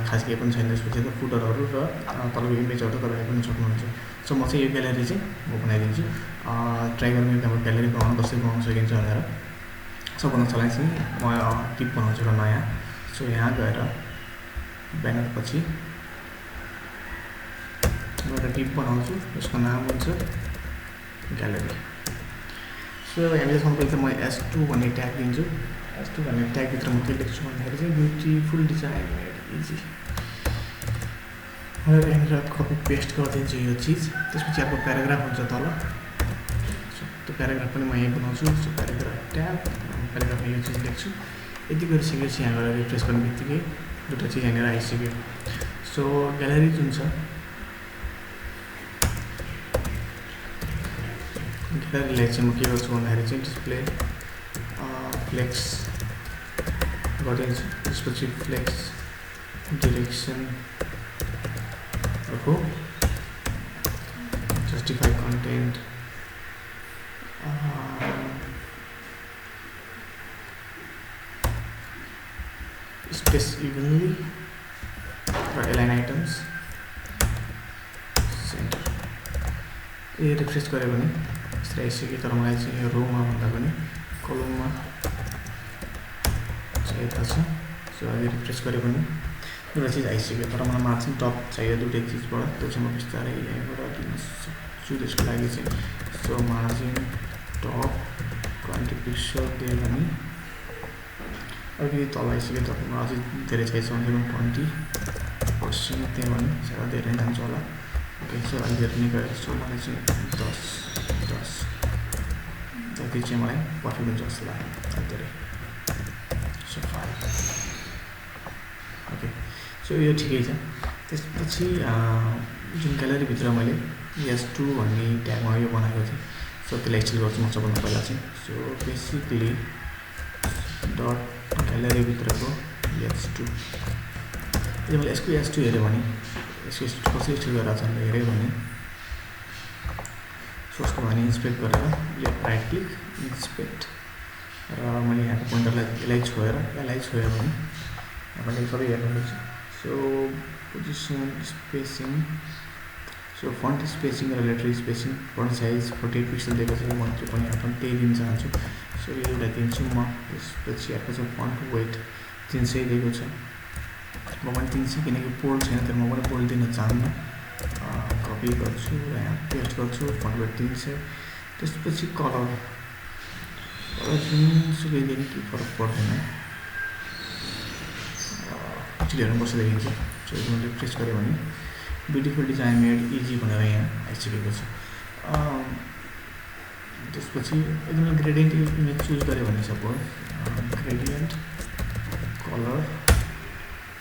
Speaker 1: खास केही पनि छैन त्यसपछि त फुटरहरू र तपाईँको इमेजहरू त तपाईँले पनि सक्नुहुन्छ। सो म चाहिँ यो ग्यालेरी चाहिँ म बनाइदिन्छु। ट्राई गर्नु अब ग्यालेरी बनाउनु कसरी बनाउन सकिन्छ भनेर। सबभन्दा चलाइ चाहिँ म टिप बनाउँछु एउटा नयाँ। सो यहाँ गएर ब्यानर पछि एउटा टिप बनाउँछु। यसको नाम हुन्छ ग्यालेरी। सो हामीले सबैले त म S2 भन्ने ट्याग दिन्छु। S2 भन्ने ट्यागभित्र म के लेख्छु भन्दाखेरि चाहिँ ब्युटिफुल डिजाइन इजी भनेर यहाँनिर कपी पेस्ट गरिदिन्छु यो चिज। त्यसपछि अर्को प्याराग्राफ हुन्छ तल। सो त्यो प्याराग्राफ पनि म यहीँ बनाउँछु। सो प्याराग्राफ ट्याग प्याराग्राफमा यो चिज लेख्छु। यति गरिसकेपछि यहाँ गएर रिफ्रेस गर्ने बित्तिकै दुईवटा चिज यहाँनिर आइसक्यो। सो ग्यालेरी जुन छ ग्यालेरीलाई चाहिँ म के गर्छु भन्दाखेरि चाहिँ डिस्प्ले फ्लेक्स गरिदिन्छु। त्यसपछि फ्लेक्स डिरेक्सन हो जस्टिफाई कन्टेन्ट स्पेस इभनली र एलाइन आइटम्स सेन्टर। यो रिफ्रेस गऱ्यो भने यसरी आइसक्यो। तर मलाई चाहिँ यो रोमा भन्दा पनि कलममा चाहिएको छ। सो अहिले रिफ्रेस गऱ्यो भने दुईवटा चिज आइसक्यो। तर मलाई मार्जिन टप चाहियो दुईटै चिजबाट। त्यो चाहिँ म बिस्तारै यहीँबाट दिन सक्छु। त्यसको लागि चाहिँ सो मार्जिन टप 20 पिक्सल दियो भने अलिकति तल आइसक्यो। तपाईँमा अझै धेरै चाहिन्छ भने 20% त्यहाँ भने सायद धेरै नै जान्छ होला। ओके सो अहिले धेरै नै गएर सो मलाई चाहिँ 10 जति चाहिँ मलाई पर्फेक्ट हुन्छ जस्तो लाग्यो धेरै। सो 5 ओके सो यो ठिकै छ। त्यसपछि जुन ग्यालेरीभित्र मैले S2 भन्ने ट्यागमा यो बनाएको थिएँ। सो त्यसलाई एक्सटेन्ड गर्छु म सबभन्दा पहिला चाहिँ। सो बेसिकली डट ग्यालेरीभित्रको S2 यदि मैले यसको S2 हेऱ्यो भने यसको कसरी एक्सटेन्ड गरेर छ हेऱ्यो भने सोर्सको भने इन्सपेक्ट गरेर लेफ्ट राइट क्लिक इन्सपेक्ट र मैले यहाँको पोइन्टरलाई यसलाई छोएर भने मैले सबै हेर्नुहुन्छ। So position spacing so font spacing र letter spacing font size 48 pixel दिएको छ। म त्यो पनि यहाँ पनि त्यही दिन चाहन्छु। सो यो एउटा दिन्छु म। त्यसपछि अर्को चाहिँ फन्ट वेट 300 दिएको छ। म पनि 300 किनकि बोल्ड छैन तर म पनि बोल्ड दिन चाहन्न। कपी गर्छु यहाँ पेस्ट गर्छु फन्ट वेट 300। त्यसपछि कलर जुनसुकै दिन केही फरक पर्दैन एक्चुअली हेर्नु बस्छ देखिन्छ सो एकदम रिफ्रेस गऱ्यो भने ब्युटिफुल डिजाइन मेड इजी भनेर यहाँ आइसकेको छ त्यसपछि एकदम ग्रेडियन्ट इमेज चुज गऱ्यो भने सपोज ग्रेडियन्ट कलर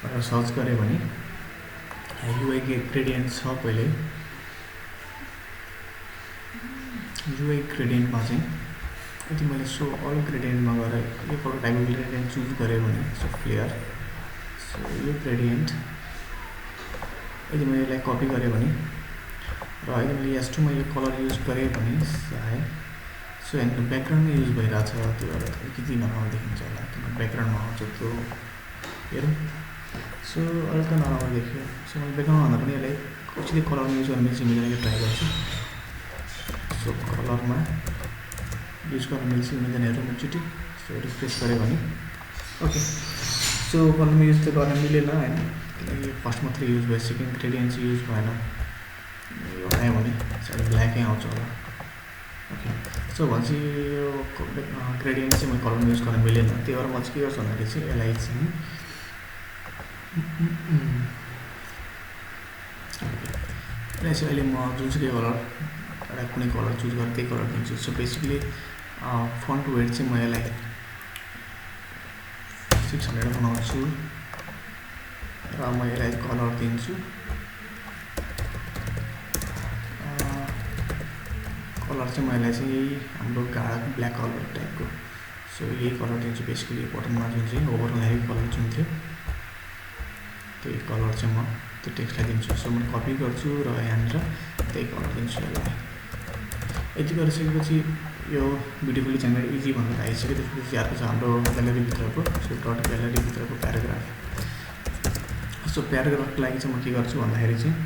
Speaker 1: भनेर सर्च गऱ्यो भने युआई ग्रेडियन्ट छ पहिले युआई ग्रेडियन्टमा चाहिँ यदि मैले सो अल ग्रेडियन्टमा गएर यो कलर टाइपको ग्रेडियन्ट चुज गरेँ भने सो फ्लेयर सो यो ग्रेडियन्ट यदि मैले यसलाई कपी गरेँ भने र यदि मैले एस2मा यो कलर युज गरेँ भने सायद सो यहाँनिर ब्याकग्राउन्डमै युज भइरहेछ त्यो भएर अलिकति नराम्रो देखिन्छ होला किन ब्याकग्राउन्डमा आउँछ त्यो हेरौँ सो अलिक त नराम्रो देखियो सो मैले ब्याकग्राउन्डमा भन्दा पनि यसलाई एक्चुअली कलरमा युज गर्न मिल्छ मिलेर ट्राई गर्छु सो कलरमा युज गर्न मिल्छ मिल्दैन हेरौँ एकचोटि सो रिफ्रेस गऱ्यो भने ओके सो कलरमा युज त गर्न मिलेन होइन किनकि फर्स्ट मात्रै युज भयो सेकेन्ड ग्रेडियन्ट चाहिँ युज भएन यो आयो भने सायद ब्ल्याकै आउँछ होला ओके सो भनेपछि यो ग्रेडियन्ट चाहिँ मैले कलरमा युज गर्न मिलेन त्यही भएर म चाहिँ के गर्छु भन्दाखेरि चाहिँ यसलाई चाहिँ यसलाई चाहिँ अहिले म जुनसुकै कलर एउटा कुनै कलर चुज गरेर त्यही कलर दिन्छु सो बेसिकली फन्ट वेट चाहिँ म यसलाई 600 बनाउँछु र म यसलाई कलर दिन्छु कलर चाहिँ म यसलाई चाहिँ यही हाम्रो गाढा ब्ल्याक कलर टाइपको सो यही कलर दिन्छु बेसिकली बटनमा जुन चाहिँ ओभर हुँदाखेरि कलर जुन थियो त्यही कलर चाहिँ म त्यो टेक्स्टलाई दिन्छु सो म कपी गर्छु र यहाँनिर त्यही कलर दिन्छु यसलाई यति गरिसकेपछि यो ब्युटिफुल्ली चाहिँ इजी भनेर आइसक्यो त्यसपछि अर्को छ हाम्रो ग्यालेरीभित्रको सो डट ग्यालेरीभित्रको प्याराग्राफ सो प्याराग्राफको लागि चाहिँ म के गर्छु भन्दाखेरि चाहिँ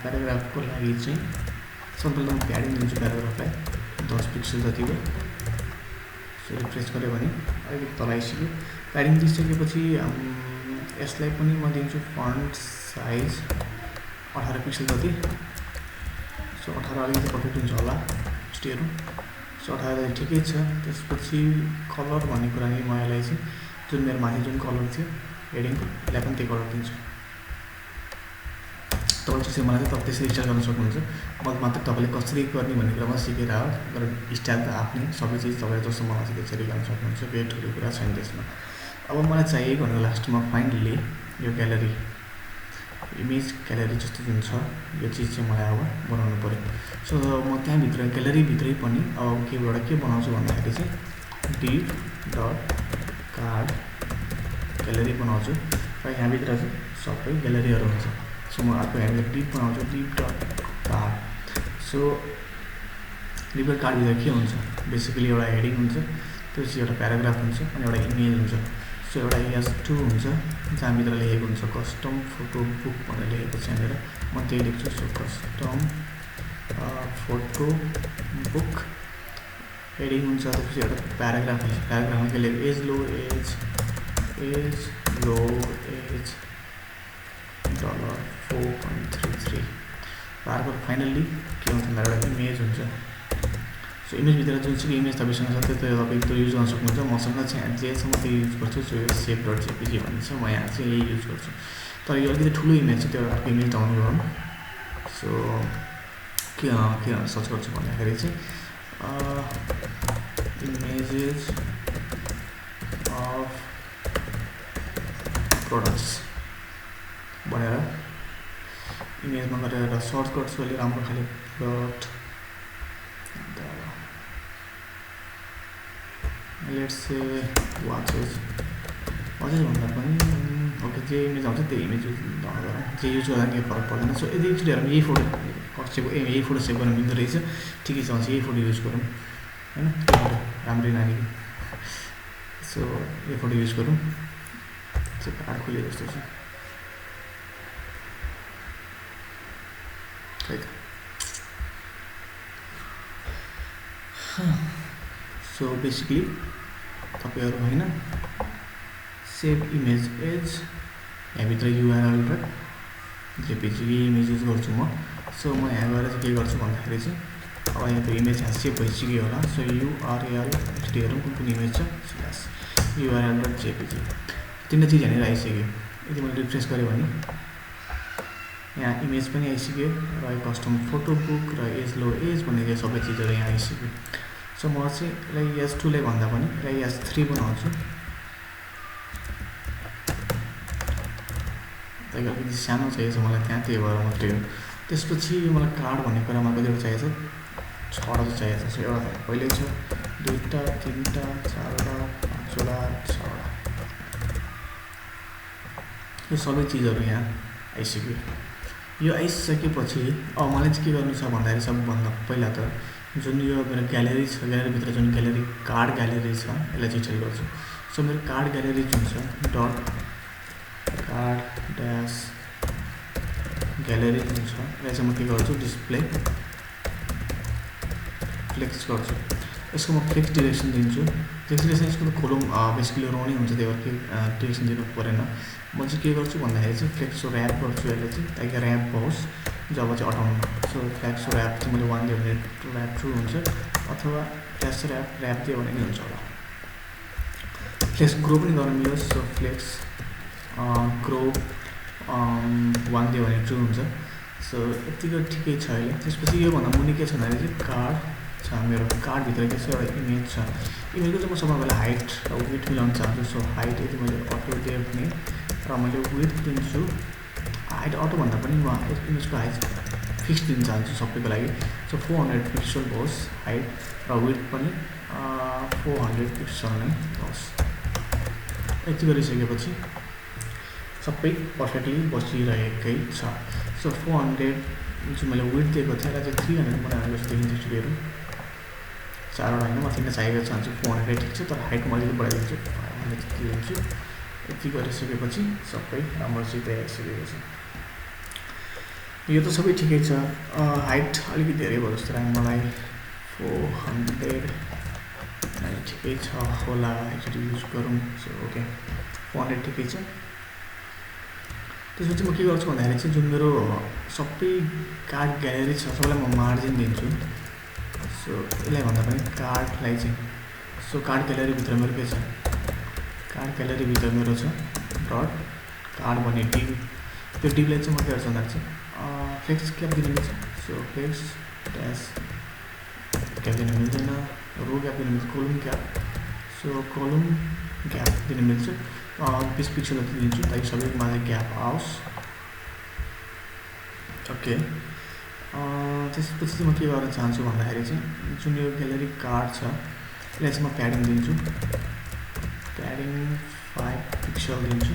Speaker 1: प्याराग्राफको लागि चाहिँ सबभन्दा म प्याडिङ दिन्छु प्याराग्राफलाई 10 पिक्सल जतिको सो रिफ्रेस गऱ्यो भने अलिकति तल आइसक्यो प्याडिङ दिइसकेपछि यसलाई पनि म दिन्छु फन्ट साइज 18 पिक्सल जति सो 18 अलिकति पर्फेक्ट हुन्छ होला स्टेहरू सो 18 ठिकै छ त्यसपछि कलर भन्ने कुरा नि म यसलाई चाहिँ जुन मेरो माथि जुन कलर थियो हेडिङको यसलाई पनि त्यही कलर दिन्छु तपाईँ चाहिँ मलाई चाहिँ तपाईँ त्यसरी स्टाइल गर्न सक्नुहुन्छ म मात्र तपाईँले कसरी गर्ने भन्ने कुरामा सिकेर हो तर स्टाइल त आफ्नै सबै चिज तपाईँ जस्तो मलाई चाहिँ त्यसरी गर्न सक्नुहुन्छ केही ठुलो कुरा छैन त्यसमा अब मलाई चाहिएको भनेको लास्टमा फाइनली यो ग्यालेरी इमेज ग्यालेरी जस्तो जुन छ यो चिज चाहिँ मलाई अब बनाउनु पऱ्यो सो म त्यहाँभित्र ग्यालेरीभित्रै पनि अब केबाट के बनाउँछु भन्दाखेरि चाहिँ डिप डट कार्ड ग्यालेरी बनाउँछु र यहाँभित्र चाहिँ सबै ग्यालेरीहरू हुन्छ सो म अर्को यहाँभित्र डिप बनाउँछु div dot card so div dot कार्डभित्र के हुन्छ बेसिकली एउटा हेडिङ हुन्छ त्यसपछि एउटा प्याराग्राफ हुन्छ अनि एउटा इमेज हुन्छ सो एउटा एस2 हुन्छ जहाँभित्र लेखेको हुन्छ कस्टम फोटो बुक भनेर लेखेको छ यहाँनिर म त्यही लेख्छु so custom photo book heading हुन्छ त्यसपछि एउटा प्याराग्राफ हुन्छ प्याराग्राफमा के लेख्यो एज लो एज $4.33 अर्को फाइनल्ली के हुन्छ भन्दा एउटा इमेज हुन्छ सो इमेजभित्र जुनसुकै इमेज तपाईँसँग छ त्यो तपाईँ त्यो युज गर्न सक्नुहुन्छ मसँग चाहिँ जेसम्म त्यो युज गर्छु सो यो सेभ डट जेपिजी भन्ने छ म यहाँ चाहिँ यही युज गर्छु तर यो अलिकति ठुलो इमेज छ त्यो अर्को इमेज डाउनलोड गरौँ सो के सर्च गर्छु भन्दाखेरि चाहिँ इमेजेस अफ प्रोडक्ट्स भनेर इमेजमा गरेर सर्च गर्छु अलिक राम्रो खाले प्रोडक्ट लेट्स से वाचेस भन्दा पनि ओके जे इमेज आउँछ त्यही इमेज युज गरौँ जे युज गर्दा केही फरक पर्दैन सो यदि एकचोटि हेरौँ यही फोटो यही फोटो सेभ गर्न मिल्दो रहेछ ठिकै छ भने यही फोटो युज गरौँ होइन त्यो फोटो राम्रै नानीको सो यो फोटो युज गरौँ चाहिँ कार्ड खोले जस्तो छ खै त सो बेसिकली तपाईँहरू होइन सेभ इमेज एज यहाँभित्र युआरएल र जेपिजी इमेज युज गर्छु म सो म यहाँ गएर चाहिँ के गर्छु भन्दाखेरि चाहिँ अब यहाँ त्यो इमेज यहाँ सेभ भइसक्यो होला। सो युआरएल नेक्स्ट हेरौँ कुन इमेज छ। यस url.jpg तीनवटा चिज यहाँनिर आइसक्यो। यदि मैले रिफ्रेस गरेँ भने यहाँ इमेज पनि आइसक्यो र कस्टम फोटो बुक र एज लो एज भन्ने सबै चिजहरू यहाँ आइसक्यो। सो म चाहिँ यसलाई S2 लाई भन्दा पनि यसलाई S3 बनाउँछु। अलिकति सानो चाहिएको छ मलाई त्यहाँ, त्यही भएर मात्रै हो। त्यसपछि मलाई कार्ड भन्ने कुरामा कतिवटा चाहिएको छ, 6वटा चाहिएको छ। सो एउटा पहिल्यै छ, 2टा 3टा 4वटा 5वटा 6वटा यो सबै चिजहरू यहाँ आइसक्यो। यो आइसकेपछि अब मलाई चाहिँ के गर्नु छ भन्दाखेरि सबभन्दा पहिला त जुन यो मेरो ग्यालेरी छ, ग्यालेरीभित्र जुन ग्यालेरी कार्ड ग्यालेरी छ यसलाई चाहिँ सेट गर्छु। सो मेरो कार्ड ग्यालेरी जुन छ डट कार्ड ड्यास ग्यालेरी जुन छ यसलाई चाहिँ म के गर्छु डिस्प्ले फ्लेक्स गर्छु। यसको म फ्लेक्स डिरेक्सन दिन्छु। फ्लेक्स डिरेक्सन यसको त खोलौँ बेसिकली रो नै हुन्छ, त्यही भएर के डिरेक्सन दिनु परेन। म चाहिँ के गर्छु भन्दाखेरि चाहिँ फ्लेक्स ऱ्याप गर्छु यसलाई चाहिँ, ताकि ऱ्याप होस् जब चाहिँ अटाउनु। सो फ्लेक्स ऱ्याप चाहिँ मैले 1 दियो भने ऱ्याप ट्रु हुन्छ, अथवा फ्लेक्स ऱ्याप दियो भने नि हुन्छ होला। फ्लेक्स ग्रो पनि गर्न मिलोस्। सो फ्लेक्स ग्रो 1 दियो भने ट्रु हुन्छ। सो यतिको ठिकै छ अहिले। त्यसपछि योभन्दा मुनि के छ भन्दाखेरि चाहिँ कार्ड छ, मेरो कार्डभित्र के छ एउटा इमेज छ। इमेजको चाहिँ म सबैभन्दा हाइट र विथ मिलाउन चाहन्छु। सो हाइट यदि मैले अटो दिएँ भने र मैले विथ दिन्छु, हाइट अटो भन्दा पनि म इमेजको हाइट फिक्स दिन चाहन्छु सबैको लागि। सो 400 पिक्सल होस् हाइट र विथ पनि 400 पिक्सल नै होस्। यति गरिसकेपछि सबै पर्फेक्टली बसिरहेकै छ। सो 400 जुन मैले विथ दिएको थिएँ यसलाई चाहिँ 300 बनाएर जस्तो देखिन्छ स्टुडियोहरू 4वटा होइन, म 3 चाहिएको चाहन्छु। 400 ठिक छ, तर हाइट म अलिकति बढाइदिन्छु, 500 दिन्छु। यति गरिसकेपछि सबै राम्रोसित आइसकेको छ। यो त सबै ठिकै छ। हाइट अलिकति धेरै भयो जस्तो लाग्यो मलाई, 400 ठिकै छ होला। एकचोटि युज गरौँ। सो ओके 400 ठिकै छ। त्यसपछि म के गर्छु भन्दाखेरि चाहिँ जुन मेरो सबै कार्ड ग्यालेरी छ सबैलाई म मार्जिन दिन्छु। सो यसलाई भन्दा पनि कार्डलाई चाहिँ, सो कार्ड ग्यालेरीभित्र मेरो के छ, कार्ड ग्यालेरीभित्र मेरो छ डट कार्ड भन्ने डिभ। त्यो डिभलाई चाहिँ म के गर्छु भन्दाखेरि चाहिँ फ्लेक्स क्याप दिनु मिल्छ। सो फ्लेक्स ड्यास क्याप दिनु मिल्दैन, रो क्याप दिनु मिल्छ, column gap. So column gap दिनु मिल्छ, 20 पिक्सल जति दिन्छु ताकि सबैमा ग्याप आओस्। ओके त्यसपछि चाहिँ म के गर्न चाहन्छु भन्दाखेरि चाहिँ जुन यो ग्यालेरी कार्ड छ यसलाई चाहिँ म प्याडिङ दिन्छु। प्याडिङ 5 पिक्सल दिन्छु।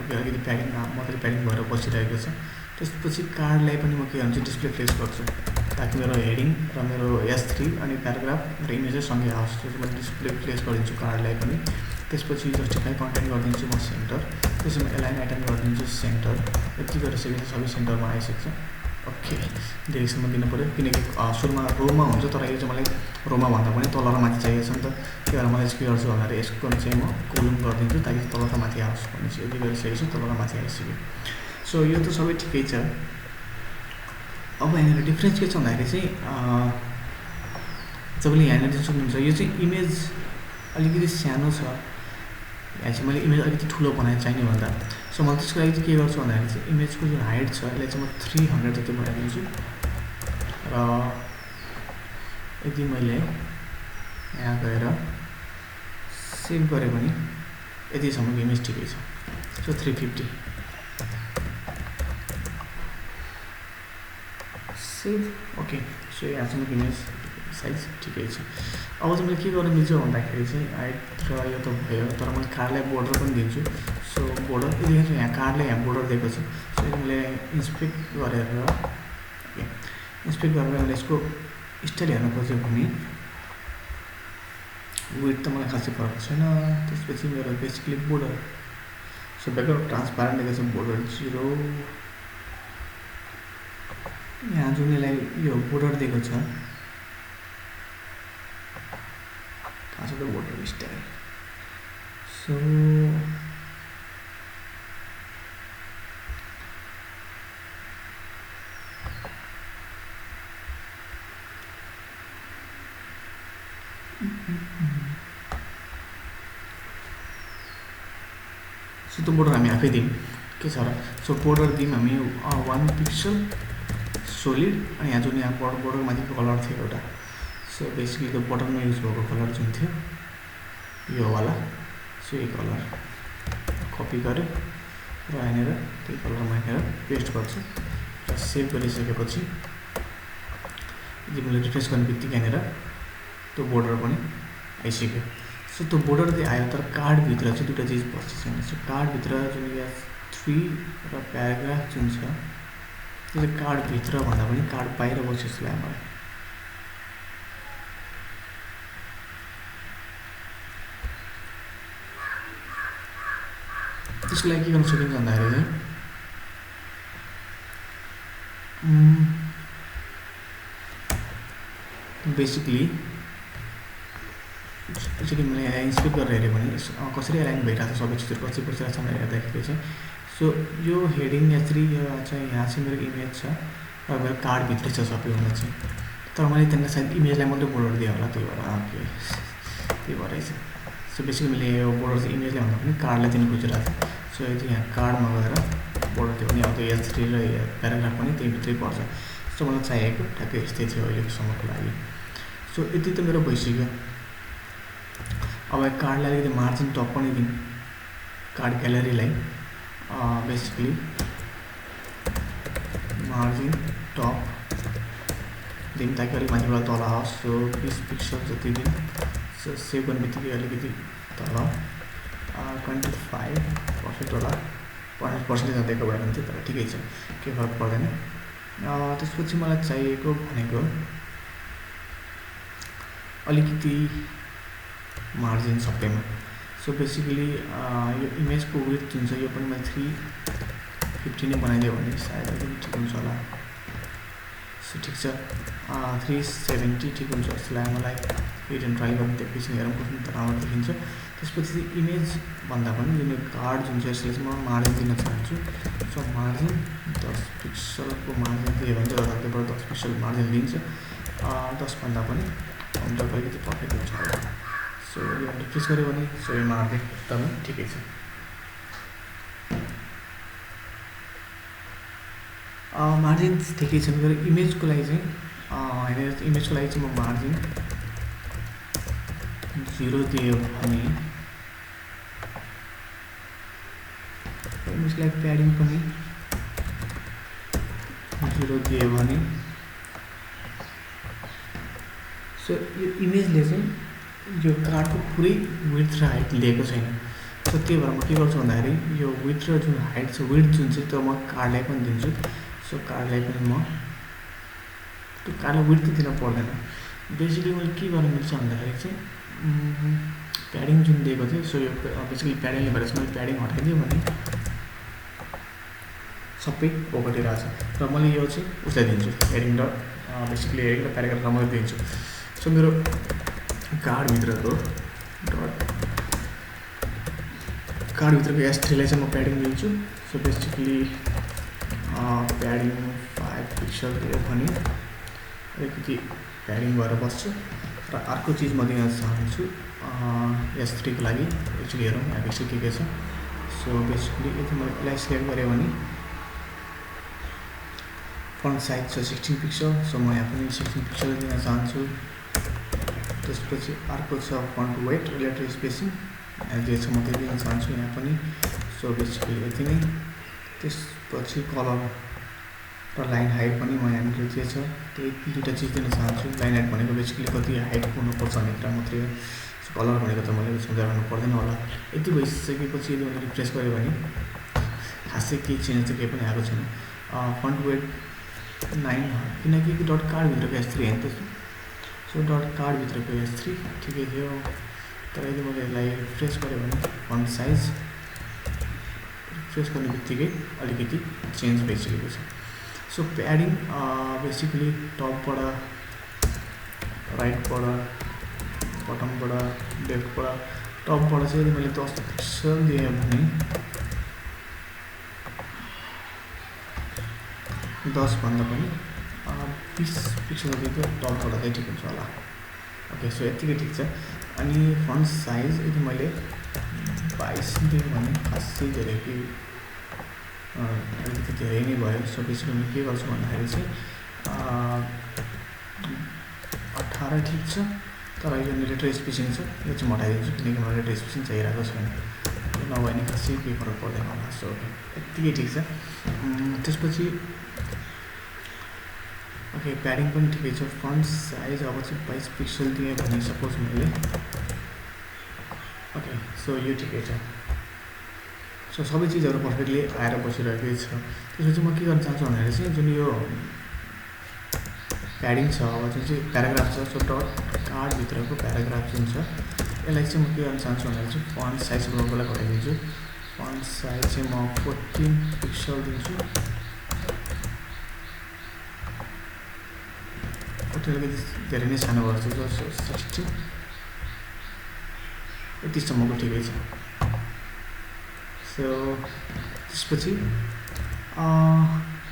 Speaker 1: ओके अलिकति प्याडिङ मात्रै प्याडिङ भएर बसिरहेको छ। त्यसपछि कार्डलाई पनि म के गर्छु डिस्प्ले फ्लेक्स गर्छु, ताकि मेरो हेडिङ र मेरो S3 अनि प्याराग्राफ र इमेज सँगै आओस्। त्यसपछि म डिस्प्ले फ्लेक्स गरिदिन्छु कार्डलाई पनि। त्यसपछि जस्टिफाई कन्टेन्ट गरिदिन्छु म सेन्टर। त्यसपछि म एलाइन आइटम गरिदिन्छु सेन्टर। यति गरिसकेपछि सबै सेन्टरमा आइसक्छ। ओके डिरेक्सनमा दिनु पऱ्यो, किनकि सुरुमा रोमा हुन्छ, तर यो चाहिँ मलाई रोमा भन्दा पनि तल र माथि चाहिएको छ नि त। त्यही भएर मलाई के गर्छु भन्दाखेरि यसको चाहिँ म कोलम गरिदिन्छु ताकि तल र माथि आओस् भन्ने चाहिँ यति गरिसकेपछि तल र माथि आइसक्यो। सो यो त सबै ठिकै छ। अब यहाँनिर डिफ्रेन्स के छ भन्दाखेरि चाहिँ तपाईँले यहाँनिर देख्न सक्नुहुन्छ यो चाहिँ इमेज अलिकति सानो छ। यहाँ चाहिँ मैले इमेज अलिकति ठुलो बनाएर चाहिने भन्दा। सो मैले त्यसको लागि चाहिँ के गर्छु भन्दाखेरि चाहिँ इमेजको जुन हाइट छ यसलाई चाहिँ म 300 जति बनाइदिन्छु। र यदि मैले यहाँ गएर सेभ गरेँ भने यतिसम्मको इमेज ठिकै छ। So 350 save. ओके सो यहाँसम्मको इमेज साइज ठिकै छ। अब चाहिँ मैले के गर्न मिल्छ भन्दाखेरि चाहिँ हाइट र यो त भयो, तर मैले कार्डलाई बोर्डर पनि दिन्छु। सो बोर्डर यदि यहाँ कार्डलाई यहाँ बोर्डर दिएको छ। सो मैले इन्सपेक्ट गरेर मैले यसको स्टाइल हेर्न खोजेँ भने वेट त मलाई खासै फरक छैन। त्यसपछि मेरो basically border, so background transparent दिएको छ, बोर्डर 0। यहाँ जुन यसलाई यो बोर्डर दिएको छ कहाँ छ त बोर्डर स्टाइल। सो सो त्यो बोर्डर हामी आफै दिउँ के छ र सो बोर्डर दिउँ हामी 1 पिक्सल सोलिड अनि यहाँ जुन यहाँ बोर्डरको माथिको कलर थियो एउटा सो बेसिकली त्यो बोर्डरमा युज भएको कलर जुन थियो यो वाला सो यो कलर कपी गरेँ र यहाँनिर त्यही कलरमा यहाँनिर पेस्ट गर्छु र सेभ गरिसकेपछि मैले रिफ्रेस गर्ने बित्तिकै यहाँनिर त्यो बोर्डर पनि आइसक्यो सो त्यो बोर्डर चाहिँ आयो तर कार्डभित्र चाहिँ दुईवटा चिज बस्छ छैन सो कार्डभित्र जुन यहाँ 3 र प्याराग्राफ जुन छ त्यो चाहिँ कार्डभित्र भन्दा पनि कार्ड बाहिर बस्यो जस्तो लाग्यो मलाई त्यसको लागि के गर्न सकिन्छ भन्दाखेरि चाहिँ बेसिकली एक्चुअली मैले यहाँ इन्सपेक्ट गरेर हेरेँ भने कसरी एलाइन भइरहेको छ सबै चिजहरू कसरी बसिरहेको छ भनेर हेर्दाखेरि चाहिँ सो यो हेडिङ या 3 चाहिँ यहाँ चाहिँ मेरो इमेज छ र मेरो कार्डभित्रै छ सबैभन्दा चाहिँ तर मैले त्यहाँनिर सायद इमेजलाई मात्रै बोर्डर दिएँ होला त्यही भएर ओके त्यही भएर चाहिँ सो बेसिकली मैले यो बोर्डर चाहिँ इमेजलाई भन्दा पनि कार्डलाई दिनु खोजिरहेको थिएँ सो यदि यहाँ कार्डमा गएर बोर्डर थियो भने अब त्यो L3 र प्याराग्राफ पनि त्यहीभित्रै पर्छ सो मलाई चाहिएको ठ्याक्कै यस्तै थियो अहिलेसम्मको लागि सो यति त मेरो भइसक्यो अब कार्डलाई अलिकति मार्जिन टप पनि दिउँ कार्ड ग्यालेरीलाई बेसिकली मार्जिन टप दिउँ ताकि अलिक माथिबाट तल आओस् सो 20 पिक्सल जति दिउँ सो सेभ गर्ने बित्तिकै अलिकति तल 25 पर्फेक्ट होला 100% दिएको भएर हुन्थ्यो तर ठिकै छ केही फरक पर्दैन त्यसपछि मलाई चाहिएको भनेको अलिकति मार्जिन सबैमा सो बेसिकली यो इमेजको विड्थ जुन छ यो पनि मैले 350 नै बनाइदियो भने सायद अलिकति ठिक हुन्छ होला सो ठिक छ 370 ठिक हुन्छ जस्तो लाग्यो मलाई रिड एन्ड ट्राई गर्नु त्यसपछि हेरौँ कस्तो त राम्रो देखिन्छ त्यसपछि इमेज भन्दा पनि जुन कार्ड जुन छ यसले चाहिँ म मार्जिन दिन चाहन्छु सो मार्जिन 10 पिक्सलको मार्जिन दियो भने चाहिँ त्यहाँबाट 10 पिक्सल मार्जिन दिन्छ 10 भन्दा पनि कम्प्युटर अलिकति पर्फेक्ट हुन्छ होला सो यो रिफ्रेस गऱ्यो भने सो यो मार्जिन एकदमै ठिकै छ मार्जिन ठिकै छ मेरो इमेजको लागि चाहिँ होइन इमेजको लागि चाहिँ म मार्जिन 0 दियो भने इमेजलाई प्याडिङ पनि 0 दियो भने सो यो इमेजले चाहिँ यो कार्डको पुरै विड्थ र हाइट लिएको छैन सो त्यही भएर म के गर्छु भन्दाखेरि यो विड्थ र जुन हाइट छ विड्थ जुन चाहिँ त्यो म कार्डलाई पनि दिन्छु सो कार्डलाई पनि म त्यो कार्डलाई विड्थ दिन पर्दैन बेसिकली मैले के गर्न मिल्छ भन्दाखेरि चाहिँ प्याडिङ जुन दिएको थियो सो यो बेसिकली प्याडिङले भएर चाहिँ मैले प्याडिङ हटाइदिएँ भने सबै ओगटिरहेको छ र मैले यो चाहिँ उसलाई दिन्छु हेडिङ र बेसिकली हेडिङ र प्याराग्राफ मात्रै दिन्छु सो मेरो कार्डभित्रको S3लाई चाहिँ म प्याडिङ दिन्छु सो बेसिकली प्याडिङ 5 पिक्सल दियो भने अलिकति प्याडिङ भएर बस्छ र अर्को चिज म दिन चाहन्छु S3 को लागि एक्चुअली हेरौँ यहाँ बेसिक के छ सो बेसिकली यदि मैले यसलाई सिलेक्ट गरेँ भने फन्ट साइज छ 16 पिक्सल सो म यहाँ पनि 16 पिक्सल दिन चाहन्छु त्यसपछि अर्को छ फन्ट वेट रिलेटेड स्पेसिङ जे छ म त्यही दिन चाहन्छु यहाँ पनि सो बेसिकली यति नै त्यसपछि कलर र लाइन हाइट पनि म यहाँनिर जे छ त्यही दुईवटा चिज दिन चाहन्छु लाइन हाइट भनेको बेसिकली कति हाइट हुनुपर्छ भन्ने कुरा मात्रै हो सो कलर भनेको त मैले सम्झाउनु पर्दैन होला यति भइसकेपछि यदि मैले रिफ्रेस गरेँ भने खासै केही चेन्ज त केही पनि आएको छैन फन्ट वेट 9 किनकि डट कार्डभित्रको S3 होइन त सो डट कार्डभित्रको S3 ठिकै थियो तर यदि मैले यसलाई रिफ्रेस गरेँ भने फन्ट साइज रिफ्रेस गर्ने बित्तिकै अलिकति चेन्ज भइसकेको छ सो प्याडिङ बेसिकली टपबाट राइटबाट बटमबाट लेफ्टबाट टपबाट चाहिँ यदि मैले 10 पिक्सल दिएँ भने 10 भन्दा पनि 20 पिक्सल दिएको टपबाट चाहिँ ठिक हुन्छ होला ओके सो यतिकै ठिक छ। अनि फन्ट साइज यदि मैले 22 दिएँ भने खासै धेरै कि अलिकति धेरै नै भयो। सो बेसिकली म के गर्छु भन्दाखेरि चाहिँ 18 ठिक छ, तर यो लेटर स्पेसिङ छ यो चाहिँ हटाइदिन्छु किनकि मलाई लेटर स्पेसिङ चाहिरहेको छैन, नभए नि खासै केही फरक पर्दैन होला। सो यतिकै ठिक छ। त्यसपछि ओके प्याडिङ पनि ठिकै छ। फन्ट साइज अब चाहिँ 22 पिक्सल दिएँ भने सपोज मैले ओके सो यो ठिकै छ। सो सबै चिजहरू पर्फेक्टली आएर बसिरहेकै छ। त्यसपछि म के गर्न चाहन्छु भन्दाखेरि चाहिँ जुन यो प्याडिङ छ अब जुन चाहिँ प्याराग्राफ छ, सो डट कार्डभित्रको प्याराग्राफ जुन छ यसलाई चाहिँ म के गर्न चाहन्छु भन्दाखेरि चाहिँ फन्ट साइज लोगोलाई घटाइदिन्छु। फन्ट साइज चाहिँ म 14 पिक्सल दिन्छु। अलिकति धेरै नै सानो गर्छु, सो 60 यतिसम्मको ठिकै छ। सो त्यसपछि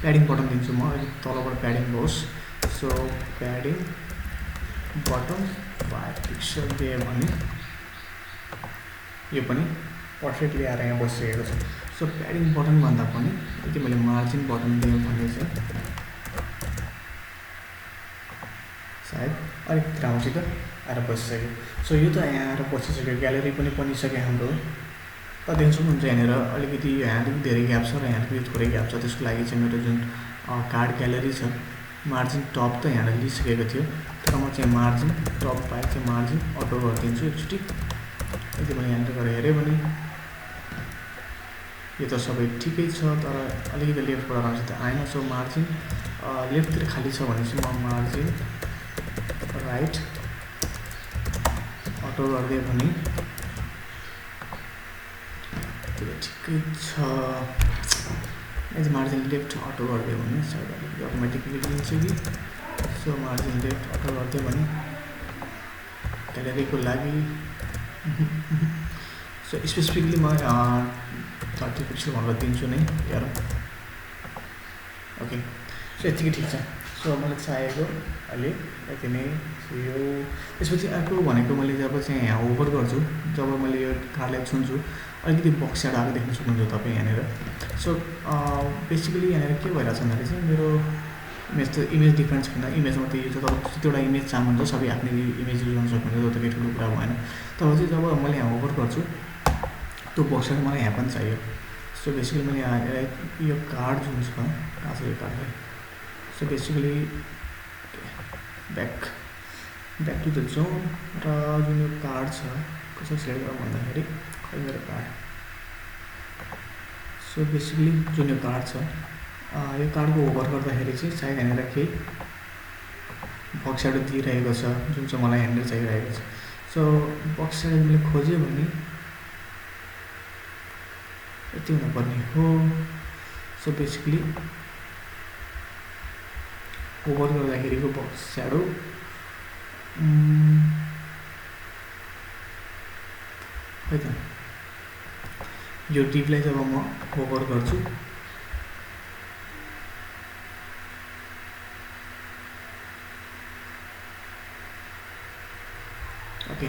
Speaker 1: प्याडिङ बटन दिन्छु म, अलिक तलबाट प्याडिङ होस्। सो प्याडिङ बटन 5 पिक्सल दिएँ भने यो पनि पर्फेक्टली आएर यहाँ बसिसकेको छ। सो प्याडिङ बटन भन्दा पनि यदि मैले मार्जिन बटन दिएँ भने चाहिँ सायद अलिकति राम्रोसित आएर बसिसक्यो। सो यो त यहाँ आएर बसिसक्यो, ग्यालेरी पनि बनिसक्यो हाम्रो। त देख्न सक्नुहुन्छ यहाँनिर अलिकति यहाँदेखि धेरै ग्याप छ र यहाँदेखि थोरै ग्याप छ। त्यसको लागि चाहिँ मेरो जुन कार्ड ग्यालेरी छ मार्जिन टप त यहाँनिर लिइसकेको थियो, तर म चाहिँ मार्जिन टप बाहेक चाहिँ मार्जिन अटो गरिदिन्छु एकचोटि। यदि मैले यहाँनिर गएर हेरेँ भने यो त सबै ठिकै छ, तर अलिकति लेफ्टबाट राम्रोसित आएन। सो मार्जिन लेफ्टतिर खाली छ भने चाहिँ म मार्जिन राइट अटो गरिदिएँ भने ठिकै छ। यदि मार्जिन लेफ्ट अटो गरिदियो भने सायद अलिकति अटोमेटिकली लिन्छ कि। सो मार्जिन लेफ्ट अटो गरिदियो भने ग्यालेरीको लागि सो स्पेसिफिकली म 30 पिक्सल भनेर दिन्छु नै हेरौँ। ओके सो यतिकै ठिक छ। सो मलाई चाहिएको अहिले यति नै यो। त्यसपछि अर्को भनेको मैले जब चाहिँ यहाँ ओभर गर्छु, जब मैले यो कार्डलाई छुन्छु अलिकति बक्स सेड आएको देख्न सक्नुहुन्छ तपाईँ यहाँनिर। सो बेसिकली यहाँनिर के भइरहेछ भन्दाखेरि चाहिँ मेरो इमेज त इमेज डिफ्रेन्ट छैन, इमेज मात्रै यो छ। तपाईँ कतिवटा इमेज चाहनुहुन्छ सबै आफ्नै इमेज युज गर्न सक्नुहुन्छ, त्यो त केही ठुलो कुरा भएन। तर चाहिँ जब मैले यहाँ ओभर गर्छु त्यो बक्स सेड मलाई यहाँ पनि चाहियो। सो बेसिकली मैले यहाँ यो कार्ड जुन छ कहाँ छ यो card, so basically back to the zone र जुन यो कार्ड छ कसरी सेट गरौँ भन्दाखेरि खै मेरो कार्ड। सो बेसिकली जुन यो कार्ड छ यो कार्डको ओभर गर्दाखेरि चाहिँ सायद यहाँनिर केही बक्स सेड दिइरहेको छ जुन चाहिँ मलाई यहाँनिर चाहिरहेको छ। सो बक्स सेड मैले खोजेँ भने यति हुनुपर्ने हो। So basically over गर्दाखेरिको box shadow है त यो डिपलाई जब म ओभर गर्छु ओके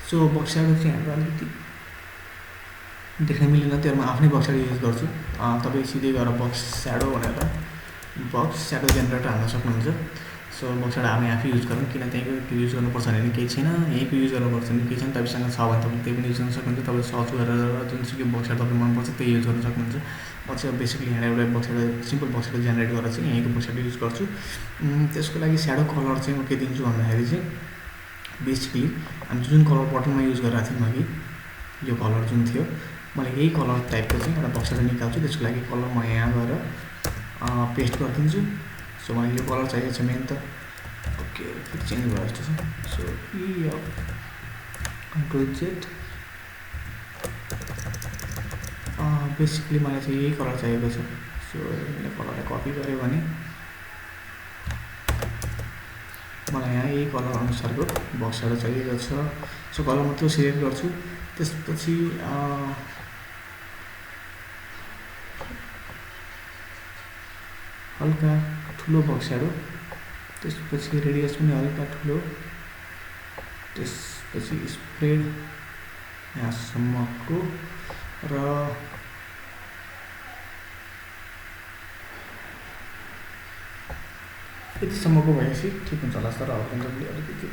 Speaker 1: सो बक्स स्याडो चाहिँ हाम्रो अलिकति देख्न मिलेन, त्यसमा आफ्नै बक्स स्याडो युज गर्छु। तपाईँ सिधै गएर बक्स स्याडो भनेर बक्स स्याडो जेनेरेटर हाल्न सक्नुहुन्छ। सो बक्स स्याडो हामी आफै युज गरौँ, किन त्यहीँको युज गर्नुपर्छ भने केही छैन, यहीँको युज गर्नुपर्छ भने केही छैन। तपाईँसँग छ भने तपाईँ त्यही पनि युज गर्न सक्नुहुन्छ। तपाईँ सर्च गरेर जुनसुकै बक्स स्याडो तपाईँ मनपर्छ त्यही युज गर्न सक्नुहुन्छ। म चाहिँ बेसिकली यहाँ एउटा box shadow simple box shadow generate गरेर चाहिँ यहीँको बक्स स्याडो युज गर्छु। त्यसको लागि स्याडो कलर चाहिँ म के दिन्छु भन्दाखेरि चाहिँ बेसिकली हामी जुन कलर बटनमा युज गरिरहेको थियौँ अघि यो कलर जुन थियो मैले यही कलर टाइपको चाहिँ एउटा बक्स स्याडो निकाल्छु। त्यसको लागि कलर म यहाँ गएर पेस्ट गरिदिन्छु। सो मलाई यो कलर चाहिएको छ मेन त। ओके फेरि चेन्ज भयो जस्तो छ। सो कन्ट्रोल जेड बेसिकली मलाई चाहिँ यही कलर चाहिएको छ। सो मैले कलरलाई कपी गरेँ भने मलाई यहाँ यही कलर अनुसारको बक्स स्याडो चाहिएको छ। सो कलर म त्यो सिलेक्ट गर्छु। त्यसपछि हल्का ठुलो बक्स स्याडो, त्यसपछि रेडियस पनि हल्का ठुलो, त्यसपछि स्प्रेड यहाँसम्मको र यतिसम्मको भएपछि ठिक हुन्छ होला तर अलिकति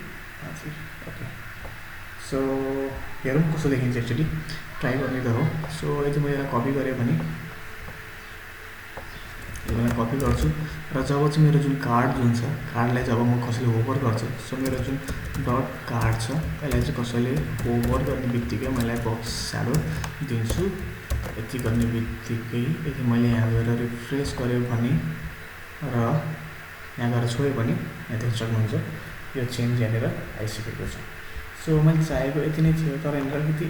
Speaker 1: ओके। सो हेरौँ कस्तो देखिन्छ, एक्चुअली ट्राई गर्ने त हो। सो यति म यसलाई कपी गरेँ भने यसलाई कपी गर्छु र जब चाहिँ मेरो जुन कार्ड जुन छ, कार्डलाई जब म कसैले होभर गर्छ, सो मेरो जुन डट कार्ड छ यसलाई चाहिँ कसैले होभर गर्ने बित्तिकै मैले बक्स स्याडो दिन्छु। यति गर्ने बित्तिकै यदि मैले यहाँ गएर रिफ्रेस गरेँ भने र यहाँ गएर छोयो भने यहाँ देख्न सक्नुहुन्छ यो चेन्ज यहाँनिर आइसकेको छ। सो मैले चाहेको यति नै थियो, तर यहाँनिर अलिकति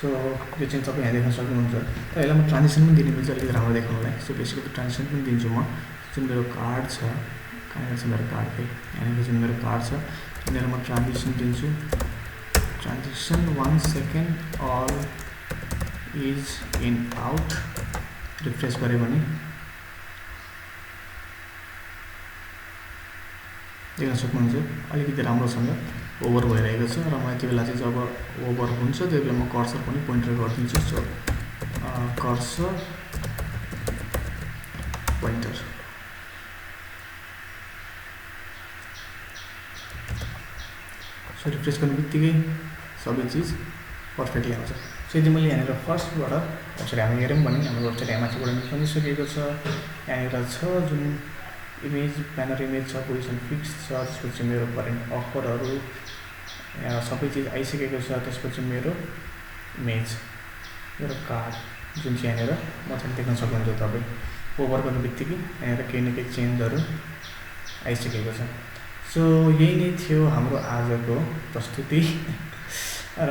Speaker 1: सो यो चाहिँ तपाईँ यहाँ देख्न सक्नुहुन्छ। र यसलाई म ट्रान्जिसन पनि दिने मिल्छ अलिकति राम्रो देखाउनलाई। सो बेसिकली ट्रान्जिसन पनि दिन्छु म। जुन मेरो कार्ड छ, कहाँनिर छ मेरो कार्ड, यहाँनिर जुन मेरो कार्ड छ यहाँनिर म ट्रान्जिसन दिन्छु। Transition 1 second all ease in out. Refresh गरेँ भने देख्न सक्नुहुन्छ अलिकति राम्रोसँग ओभर भइरहेको छ। र म यति बेला चाहिँ जब ओभर हुन्छ त्यति बेला म कर्सर पनि पोइन्टर गरिदिन्छु। So cursor pointer. So refresh गर्ने बित्तिकै सबै चिज पर्फेक्टली आउँछ। सो यदि मैले यहाँनिर फर्स्टबाट वेबसाइट हामी हेऱ्यौँ भने हाम्रो वेबसाइट यहाँ माथिबाट निस्किसकेको छ। यहाँनिर छ जुन इमेज ब्यानर इमेज छ, पोजिसन फिक्स छ, त्यसपछि मेरो करेन्ट अफरहरू यहाँ सबै चिज आइसकेको छ। त्यसपछि मेरो इमेज, मेरो कार्ड जुन चाहिँ यहाँनिर मजाले देख्न सक्नुहुन्छ तपाईँ। ओभर गर्ने बित्तिकै यहाँनिर केही न केही चेन्जहरू आइसकेको छ। सो यही नै थियो हाम्रो आजको प्रस्तुति। र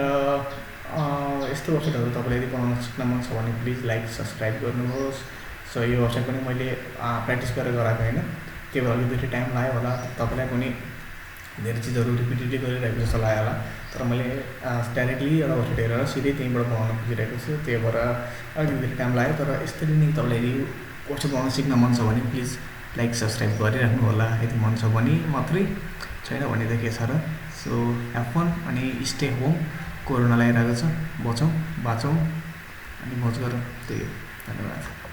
Speaker 1: यस्तो वेबसाइटहरू तपाईँले यदि बनाउन सिक्न मन छ भने प्लिज लाइक सब्सक्राइब गर्नुहोस्। सो यो वेबसाइट पनि मैले प्र्याक्टिस गरेर गराएको होइन, त्यही भएर अलिकति टाइम लाग्यो होला, तपाईँलाई पनि धेरै चिजहरू रिपिटेडली गरिरहेको जस्तो लाग्यो होला। तर मैले डाइरेक्टली एउटा वेबसाइट हेरेर सिधै त्यहीँबाट बनाउन खोजिरहेको छु, त्यही भएर अलिकति टाइम लाग्यो। तर यसरी नै तपाईँलाई यदि वेबसाइट बनाउन सिक्न मन छ भने प्लिज लाइक सब्सक्राइब गरिराख्नु होला, यदि मन छ भने मात्रै, छैन भने त के छ र। सो ह्याभ फन अनि स्टे होम। कोरोना लागिरहेको छ, बचौँ बाँचौँ अनि मौज गरौँ, त्यही हो। धन्यवाद।